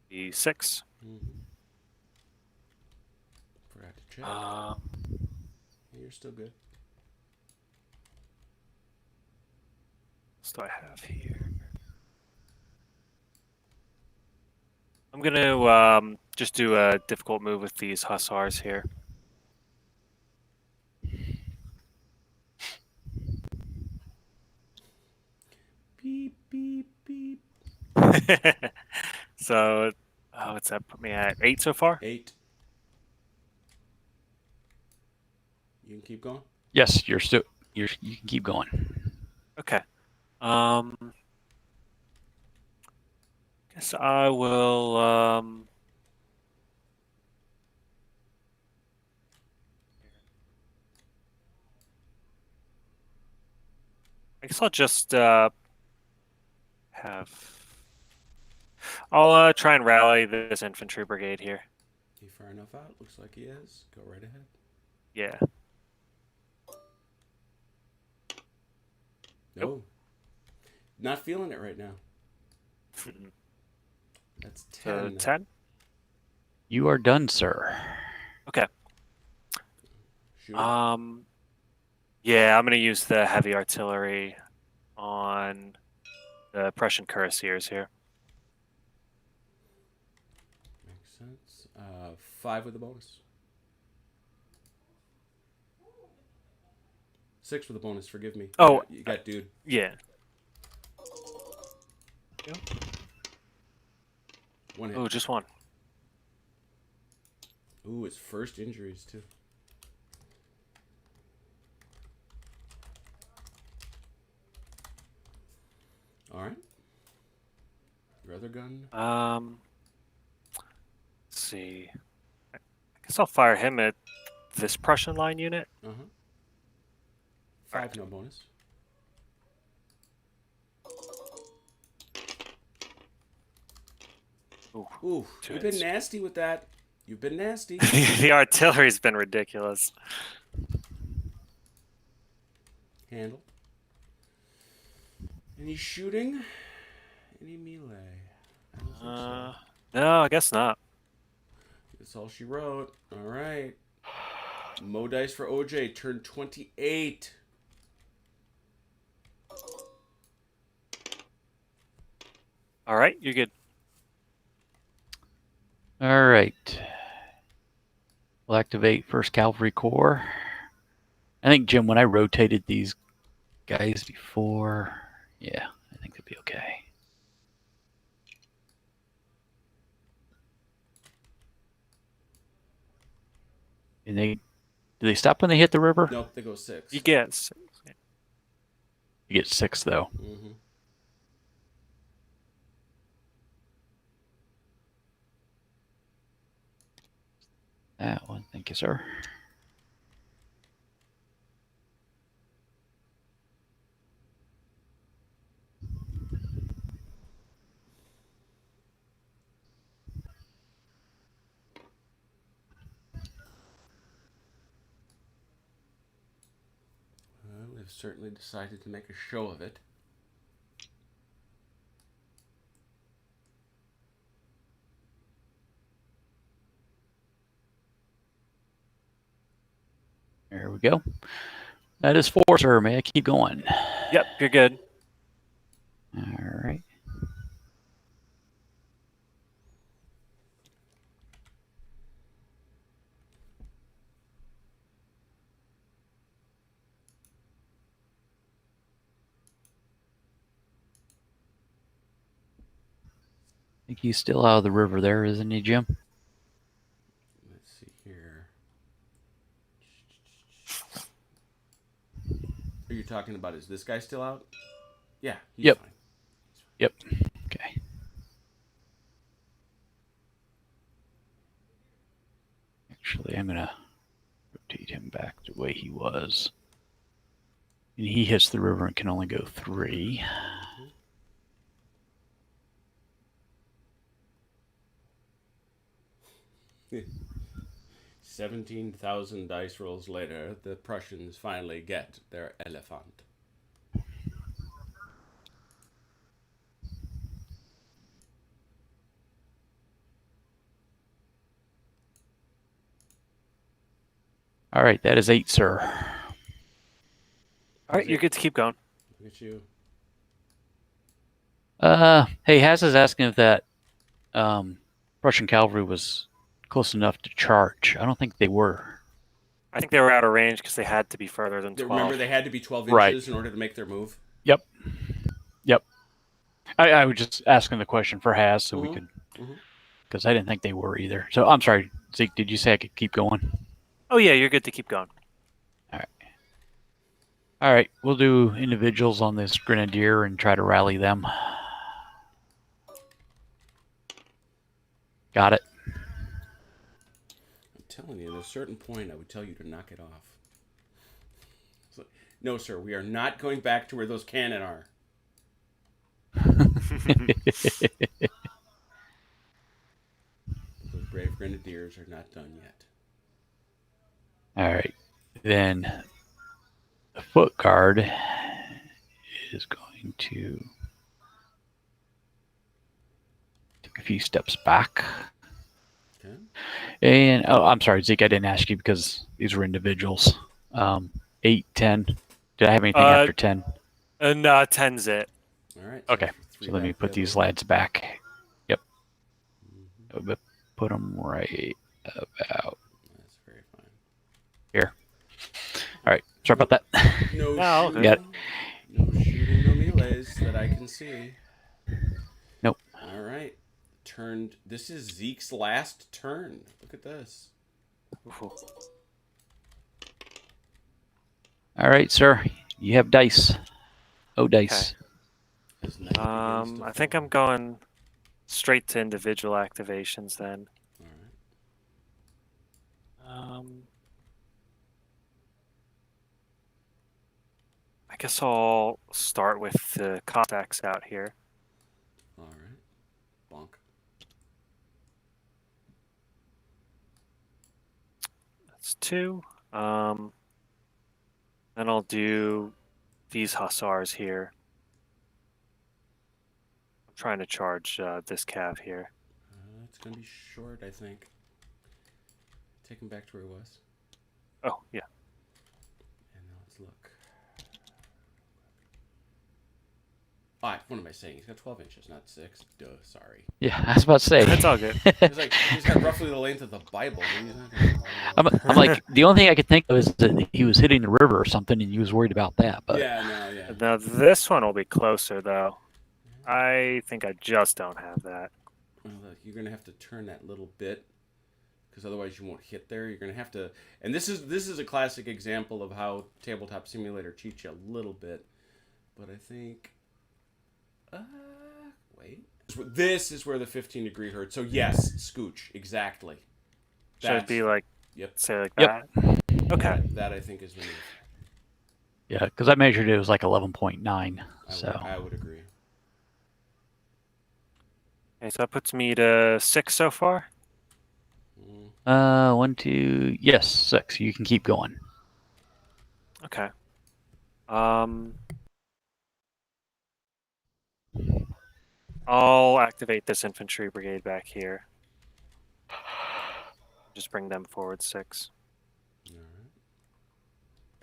The 6. Mm-hmm. Forgot to check. You're still good. What do I have here? I'm gonna just do a difficult move with these hussars here. Beep, beep, beep. So, what's that put me at? 8 so far? 8. You can keep going. Yes, you can keep going. Okay. Guess I will. I guess I'll just have. I'll try and rally this infantry brigade here. He far enough out? Looks like he is. Go right ahead. Yeah. No. Not feeling it right now. That's 10. So 10. You are done, sir. Okay. Shoot. Yeah, I'm gonna use the heavy artillery on the Prussian cuirassiers here. Makes sense. 5 with a bonus. 6 with a bonus. Forgive me. Oh, you got dude. Yeah. 1 hit. Oh, just 1. Ooh, his first injuries too. All right. Your other gun. Let's see. I guess I'll fire him at this Prussian line unit. 5 no bonus. Ooh, Two you've been hits. nasty with that. You've been nasty. The artillery's been ridiculous. Handle. Any shooting? Any melee? I don't think so. No, I guess not. That's all she wrote. All right. Mo dice for OJ. Turn 28. All right, you're good. All right. We'll activate 1st Cavalry Corps. I think, Jim, when I rotated these guys before, yeah, I think they'll be okay. And do they stop when they hit the river? Nope, they go 6. You get 6. You get 6, though. Mm-hmm. That one, thank you, sir. Well, they've certainly decided to make a show of it. There we go. That is 4, sir. May I keep going? Yep, you're good. All right. I think he's still out of the river there, isn't he, Jim? Are you talking about, is this guy still out? Yeah, he's Yep. fine. Yep. Okay. Actually, I'm gonna rotate him back the way he was. And he hits the river and can only go 3. 17,000 dice rolls later, the Prussians finally get their elephant. All right, that is 8, sir. All right, you're good to keep going. Look at you. Hey, Haz is asking if that Prussian cavalry was close enough to charge. I don't think they were. I think they were out of range because they had to be further than 12. Remember, they had to be 12 Right. inches in order to make their move? Yep. I was just asking the question for Haz so we could, because I didn't think they were either. So I'm sorry, Zeke, did you say I could keep going? Oh, yeah, you're good to keep going. All right, we'll do individuals on this grenadier and try to rally them. Got it. I'm telling you, at a certain point, I would tell you to knock it off. It's like, no, sir, we are not going back to where those cannon are. Those brave grenadiers are not done yet. All right, then the foot guard is going to take a few steps back. Okay. And, oh, I'm sorry, Zeke, I didn't ask you because these were individuals. 8, 10. Did I have anything after 10? And 10's it. All right. Okay, three so let me back put the these other way. lads back. Yep. Put them right about That's very fine. here. All right, sorry about that. No Oh, shooting. Got it. No shooting, no melees that I can see. Nope. All right. Turned. This is Zeke's last turn. Look at this. Ooh. All right, sir, you have dice. Oh, dice. As night begins to I think fall. I'm going straight to individual activations then. All right. I guess I'll start with the contacts out here. All right. Bonk. That's 2. Then I'll do these hussars here. I'm trying to charge this cav here. It's gonna be short, I think. Take him back to where he was. Oh, yeah. And now let's look. What am I saying? He's got 12 inches, not 6. Duh, sorry. Yeah, I was about to say. That's all good. He's got roughly the length of the Bible. I'm like, the only thing I could think of is that he was hitting the river or something, and he was worried about that. But Yeah, no, yeah. Now this one will be closer though. I think I just don't have that. Well, look, you're gonna have to turn that little bit, because otherwise you won't hit there. You're gonna have to, and this is a classic example of how Tabletop Simulator cheats you a little bit. But I think, wait, this is where the 15-degree hurts. So yes, scooch, exactly. Should it be like, Yep. say like Yep. that? Okay. That I think is the move. yeah, because I measured it was like 11.9. So I would agree. Okay, so that puts me to 6 so far. 1, 2, yes, 6. You can keep going. Okay. I'll activate this infantry brigade back here. Just bring them forward 6. All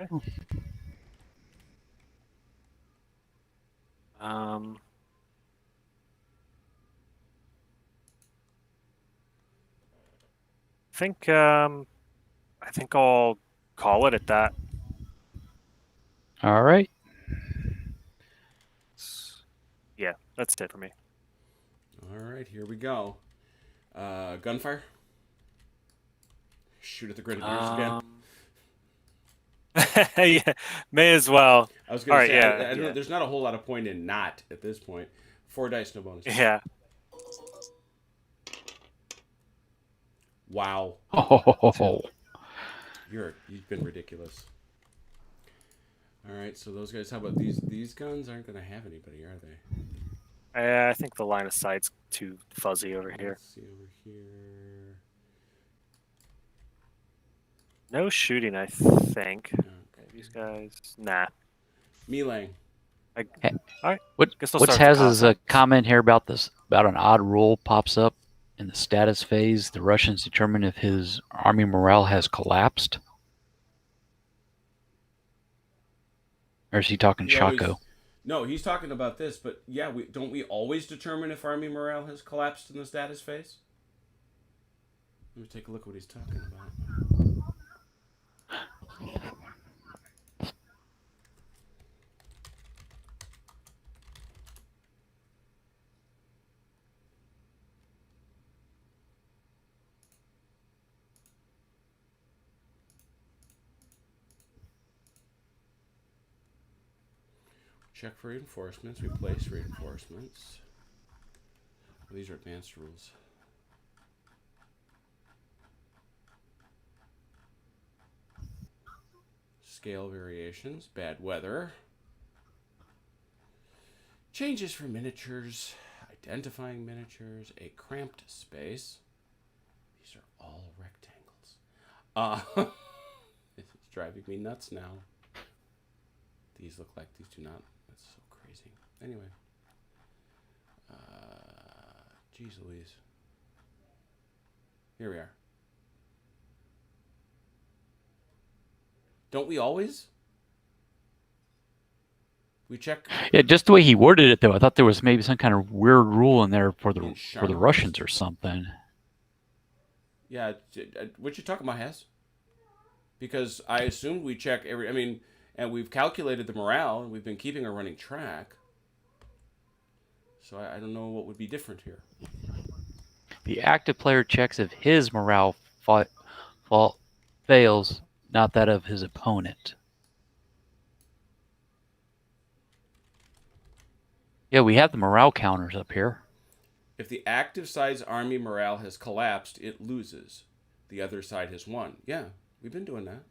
right. Okay. I think I'll call it at that. All right. Yeah, that's it for me. All right, here we go. Gunfire. Shoot at the grenadiers again. Yeah, may as well. I was going to say, Alright, I don't, yeah. there's not a whole lot of point in not at this point. 4 dice, no bonus. Yeah. Wow. Oh, You've been ridiculous. All right, so those guys. How about these? These guns aren't going to have anybody, are they? I think the line of sight's too fuzzy over here. Let's see over here. No shooting, I think. Okay. These guys, nah. Melang. Alright. What's has a comment here about this, about an odd rule pops up in the status phase. The Russians determine if his army morale has collapsed. Or is he talking Chaco? No, he's talking about this, but yeah, don't we always determine if army morale has collapsed in the status phase? Let me take a look at what he's talking about. Check for reinforcements. Replace reinforcements. Well, these are advanced rules. Scale variations. Bad weather. Changes for miniatures. Identifying miniatures. A cramped space. These are all rectangles. It's driving me nuts now. These look like these do not. That's so crazy. Anyway. Jeez Louise. Here we are. Don't we always? We check. Yeah, just the way he worded it, though. I thought there was maybe some kind of weird rule in there for the Insurance. Russians or something. Yeah, what you talking about, Hess? Because I assumed we check every. I mean, and we've calculated the morale, and we've been keeping a running track. So I don't know what would be different here. The active player checks if his morale fails, not that of his opponent. Yeah, we have the morale counters up here. If the active side's army morale has collapsed, it loses. The other side has won. Yeah, we've been doing that.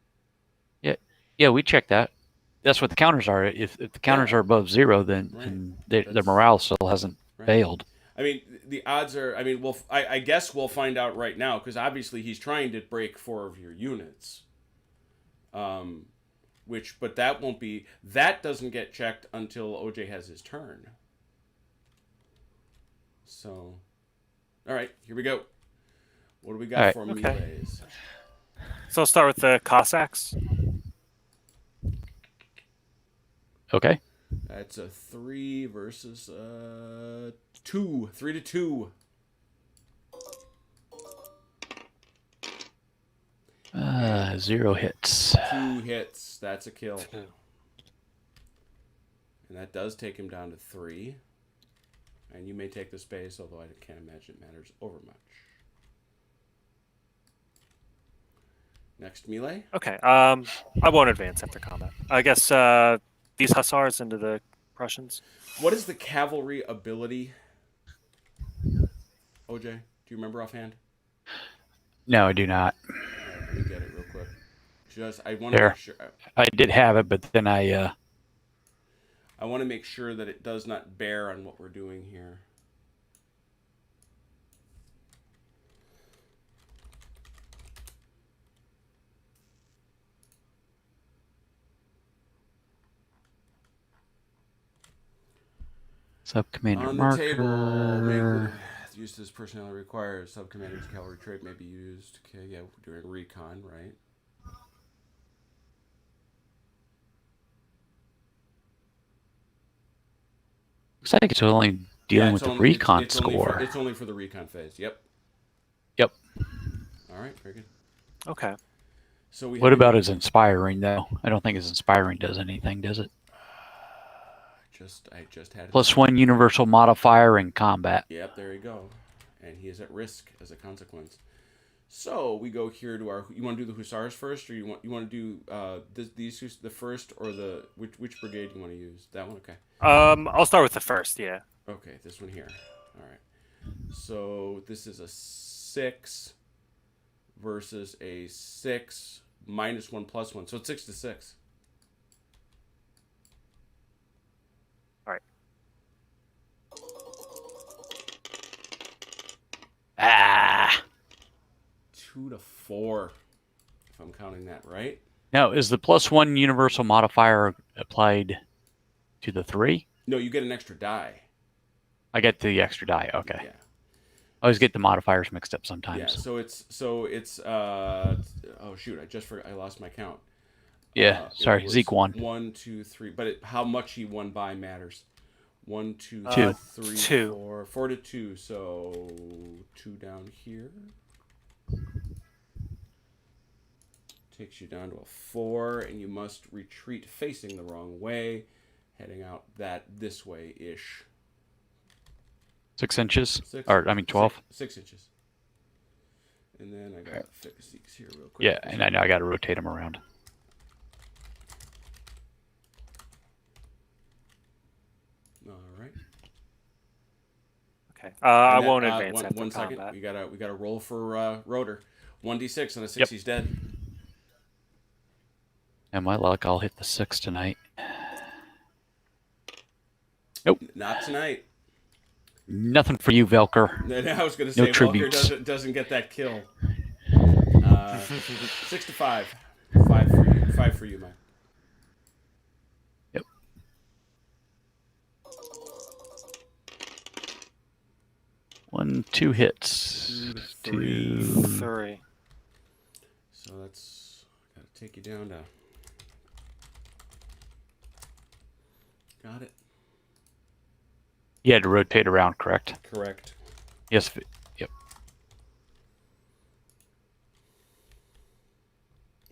Yeah, we check that. That's what the counters are. If the counters are above 0, then the morale still hasn't failed. I mean, the odds are. I mean, I guess we'll find out right now because obviously he's trying to break 4 of your units. But that won't be. That doesn't get checked until OJ has his turn. So, all right, here we go. What do we got for melees? So I'll start with the Cossacks. Okay. That's a 3 versus 2. 3 to 2. 0 hits. 2 hits. That's a kill. And that does take him down to 3. And you may take the space, although I can't imagine it matters over much. Next melee. Okay. I won't advance after combat. I guess these hussars into the Prussians. What is the cavalry ability? OJ, do you remember offhand? No, I do not. Let me get it real quick. I want to make sure. I did have it, but then I want to make sure that it does not bear on what we're doing here. Sub-commander on the marker. Table, use as personnel required. Sub-commander's cavalry trait may be used. Okay, yeah, during recon, right? Looks like it's only dealing with the recon score. It's only for the recon phase. Yep. All right, very good. Okay. So what about his inspiring, though? I don't think his inspiring does anything, does it? I just had it. +1 universal modifier in combat. Yep, there you go. And he is at risk as a consequence. So we go here to our. You want to do the hussars first, or you want to do the first, or the which brigade you want to use? That one, okay. I'll start with the first. Yeah. Okay, this one here. All right. So this is a 6 versus a 6 minus 1 plus 1, so it's 6 to 6. All right. Ah. 2 to 4, if I'm counting that right. Now, is the +1 universal modifier applied to the 3? No, you get an extra die. I get the extra die. Okay. Yeah. I always get the modifiers mixed up sometimes. Yeah. So it's oh shoot, I lost my count. Yeah. Sorry, Zeke won. 1, 2, 3. But how much he won by matters. 1, 2, 2. 3, 2. 4. 4 to 2. So 2 down here. Takes you down to a 4, and you must retreat facing the wrong way, heading out this way ish. 6 inches? 6, Or, I mean, 12? 6 inches. And then I got to fix these here real quick. Yeah, and I know I got to rotate them around. All right. Okay. I won't advance after one second. combat. We gotta roll for Rotor. 1d6 on a 6. He's dead. And my luck, I'll hit the 6 tonight. Nope. Not tonight. Nothing for you, Velker. I was gonna say No tributes. Walker doesn't get that kill. 6 to 5. 5 for you. 5 for you, Mike. Yep. One, 2 hits. 2, 3. So that's gotta take you down to. Got it. You had to rotate around, correct? Correct. Yes. Yep.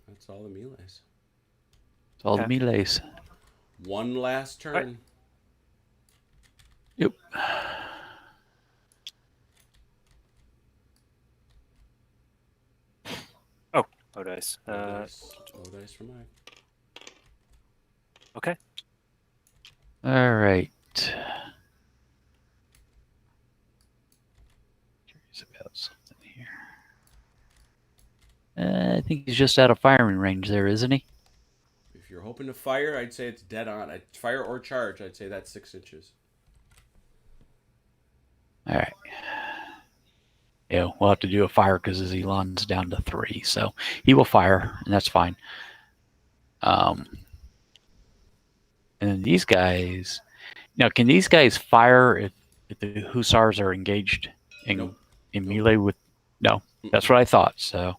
That's all the melees. It's all Okay. the melees. One last turn. Right. Yep. Oh, dice. No dice for Mike. Okay. All right. Curious about something here. I think he's just out of firing range there, isn't he? If you're hoping to fire, I'd say it's dead on. Fire or charge, I'd say that's 6 inches. All right. Yeah, we'll have to do a fire because his Elon's down to 3, so he will fire, and that's fine. And then these guys. Now, can these guys fire if the Hussars are engaged in Nope. melee with? No, that's what I thought. So,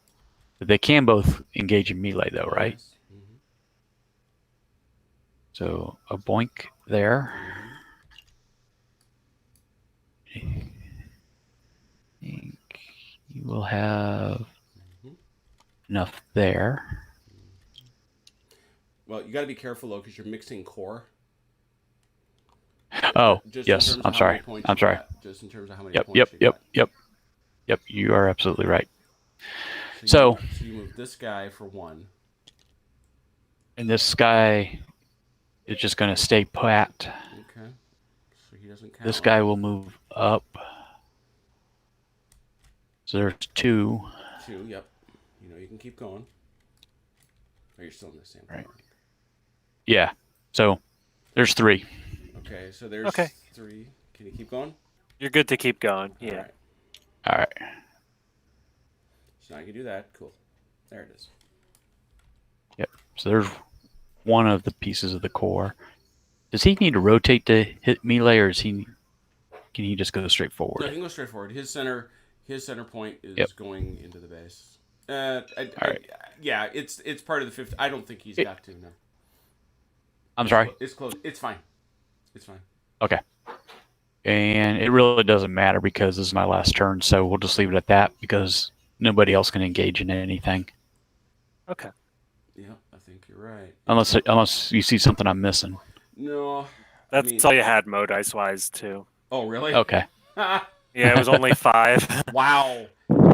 but they can both engage in melee, though, right? Yes. Mm-hmm. So a boink there. I think you will have enough there. Well, you got to be careful though, because you're mixing core. Oh, Just in yes. terms of I'm how sorry. many points I'm you sorry. got. Just in terms of how many Yep, points yep, you yep, got. yep. Yep, you are absolutely right. So you move this guy for 1. And this guy is just going to stay pat. Okay. So he doesn't count. This guy will move up. So there's 2. 2, yep. You can keep going. Oh, you're still in the same Right. point. Yeah. So there's 3. Okay, so there's Okay. 3. Can you keep going? You're good to keep going. Yeah. All right. All right. So now you can do that. Cool. There it is. Yep. So there's one of the pieces of the core. Does he need to rotate to hit melee, or can he just go straight No, forward? he can go straight forward. His center point is Yep. going into the base. right. Yeah, it's part of the 5th. I don't think he's got to. No. I'm sorry. It's close. It's fine. It's fine. Okay. And it really doesn't matter because this is my last turn, so we'll just leave it at that because nobody else can engage in anything. Okay. Yeah, I think you're right. Unless you see something I'm missing. No. That's all you had, Mo dice wise too. Oh, really? Okay. Yeah, it was only 5. Wow.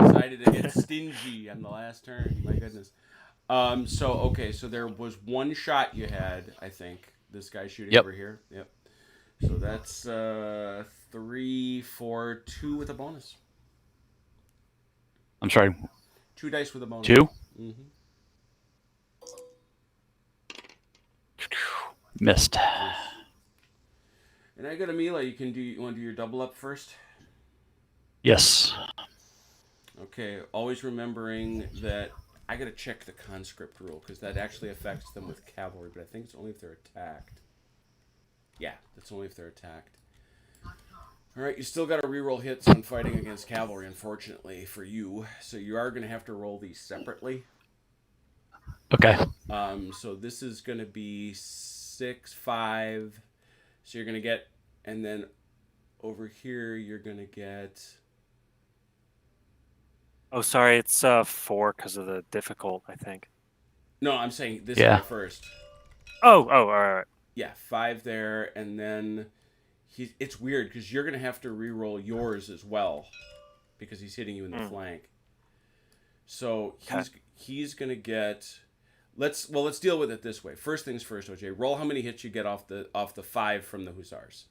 decided to get stingy on the last turn. My goodness. So there was one shot you had, I think. This guy shooting over here. Yep. So that's 3, 4, 2 with a bonus. I'm sorry. 2 dice with a bonus. 2? Mm-hmm. Missed. And I got a melee. You want to do your double up first? Yes. Okay. Always remembering that I got to check the conscript rule because that actually affects them with cavalry, but I think it's only if they're attacked. Yeah, that's only if they're attacked. All right, you still got to reroll hits on fighting against cavalry, unfortunately, for you. So you are going to have to roll these separately. Okay. So this is going to be 6, 5. So you're going to get, and then over here you're going to get... Oh, sorry, it's 4 because of the difficult, I think. No, I'm saying this guy first. Oh, all right. Yeah, 5 there, and then it's weird because you're going to have to re-roll yours as well because he's hitting you in the flank. So he's going to get... Let's deal with it this way. First things first, OJ. Roll how many hits you get off the 5 from the Hussars.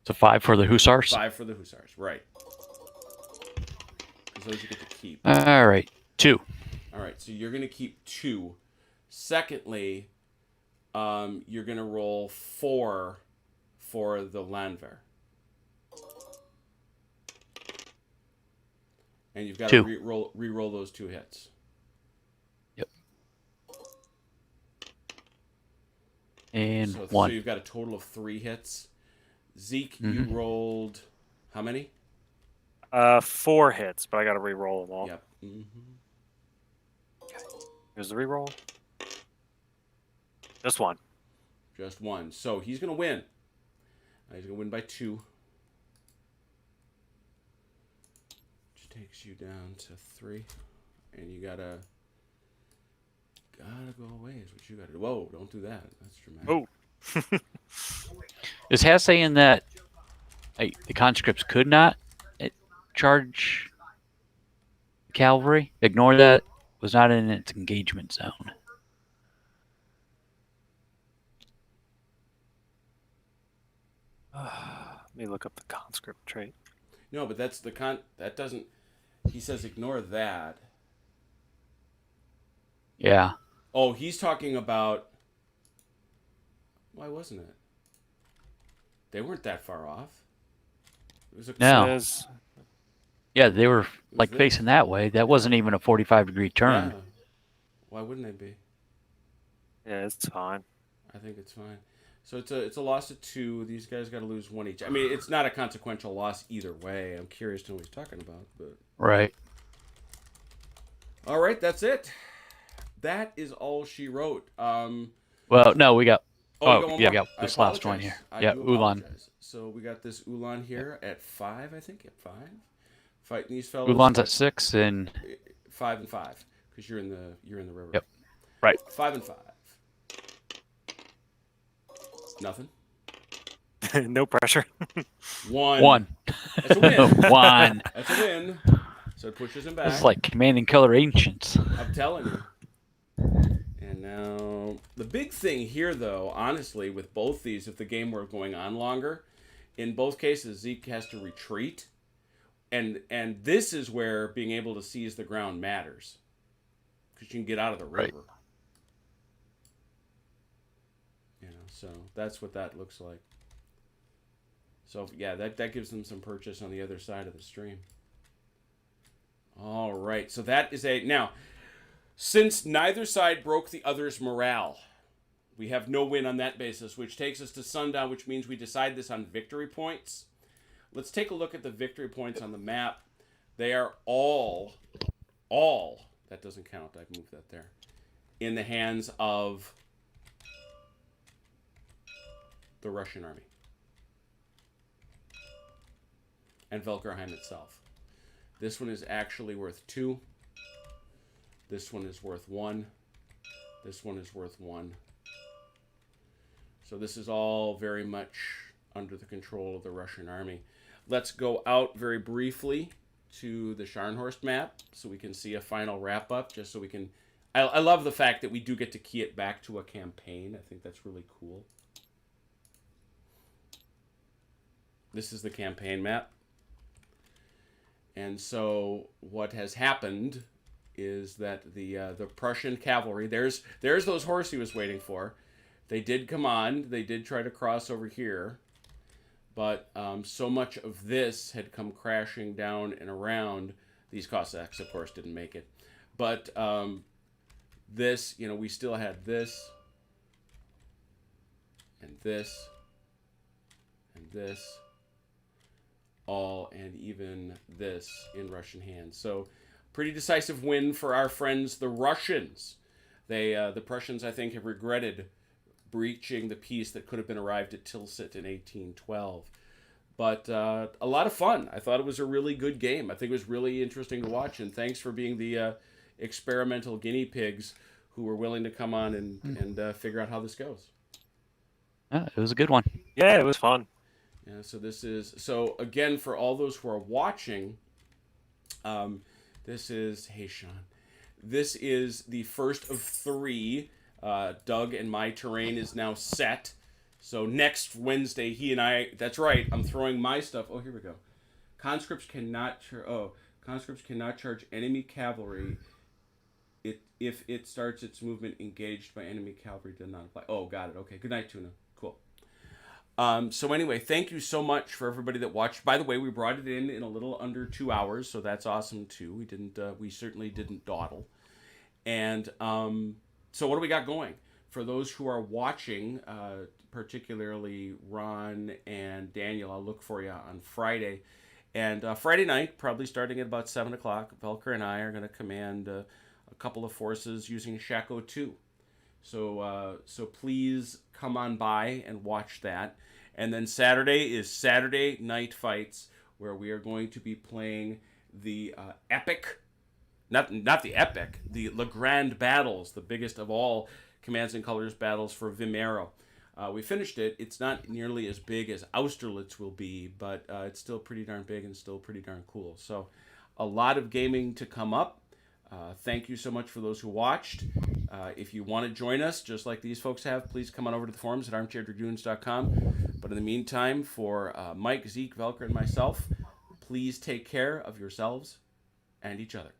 So 5 for the Hussars? 5 for the Hussars, right. Because those you get to keep. All right. 2. All right, so you're going to keep 2. Secondly, you're going to roll 4 for the Landwehr. And you've got to re-roll those 2 hits. Yep. And so 1. So you've got a total of 3 hits. Zeke, you rolled how many? 4 hits, but I got to re-roll them all. Yep. Mm-hmm. Okay. Here's the re-roll. Just 1. Just 1. So he's going to win. He's going to win by 2. Which takes you down to 3. And you gotta go away is what you gotta do. Whoa, don't do that. That's dramatic. Oh. Is Hess saying that the conscripts could not charge cavalry? Ignore that. Was not in its engagement zone. Let me look up the conscript trait. No, but that's that doesn't... He says ignore that. Yeah. Oh, he's talking about... Why wasn't it? They weren't that far off. It was No. Yeah, they were like facing that way. That wasn't even a 45-degree turn. Yeah. Why wouldn't they be? Yeah, it's fine. I think it's fine. So it's a loss of 2. These guys got to lose 1 each. I mean, it's not a consequential loss either way. I'm curious to know what he's talking about, but... Right. All right, that's it. That is all she wrote. Well, no, we got... we got this last one here. Ulan. So we got this Ulan here at 5, I think. At 5. Fighting these fellows. Ulan's at 6 and 5 and 5 because you're in the river. Yep. Right. 5 and 5. Nothing. No pressure. 1. That's a win. 1. That's a win. So it pushes him back. This is like Command and Color Ancients. I'm telling you. And now, the big thing here, though, honestly, with both these, if the game were going on longer, in both cases, Zeke has to retreat. And this is where being able to seize the ground matters. Because you can get out of the river. Right. So that's what that looks like. So, yeah, that gives them some purchase on the other side of the stream. All right, so that is a... Now, since neither side broke the other's morale, we have no win on that basis, which takes us to sundown, which means we decide this on victory points. Let's take a look at the victory points on the map. They are all, that doesn't count, I've moved that there, in the hands of the Russian army. And Velkerheim itself. This one is actually worth 2. This one is worth 1. This one is worth 1. So this is all very much under the control of the Russian army. Let's go out very briefly to the Scharnhorst map so we can see a final wrap up, just so we can. I love the fact that we do get to key it back to a campaign. I think that's really cool. This is the campaign map. And so what has happened is that the Prussian cavalry, there's those horse he was waiting for. They did come on. They did try to cross over here. But so much of this had come crashing down and around. These Cossacks, of course, didn't make it. But this, we still had this, and this, and this, all, and even this in Russian hands. So, pretty decisive win for our friends, the Russians. The Prussians, I think, have regretted breaching the peace that could have been arrived at Tilsit in 1812. But a lot of fun. I thought it was a really good game. I think it was really interesting to watch. And thanks for being the experimental guinea pigs who were willing to come on and figure out how this goes. It was a good one. Yeah, it was fun. Yeah, so again, for all those who are watching, this is, hey Sean, this is the first of 3. Doug and my terrain is now set. So next Wednesday, he and I, that's right, I'm throwing my stuff. Oh, here we go. Conscripts cannot charge enemy cavalry if it starts its movement engaged by enemy cavalry did not apply. Oh, got it. Okay. Good night, Tuna. Cool. So anyway, thank you so much for everybody that watched. By the way, we brought it in a little under 2 hours, so that's awesome too. We certainly didn't dawdle. And so what do we got going? For those who are watching, particularly Ron and Daniel, I'll look for you on Friday. And Friday night, probably starting at about 7 o'clock, Velker and I are going to command a couple of forces using Shaco 2. So please come on by and watch that. And then Saturday is Saturday Night Fights, where we are going to be playing the epic, not the epic, the Le Grand Battles, the biggest of all Commands and Colors battles for Vimero. We finished it. It's not nearly as big as Austerlitz will be, but it's still pretty darn big and still pretty darn cool. So a lot of gaming to come up. Thank you so much for those who watched. If you want to join us, just like these folks have, please come on over to the forums at armchairdragoons.com. But in the meantime, for Mike, Zeke, Velker, and myself, please take care of yourselves and each other.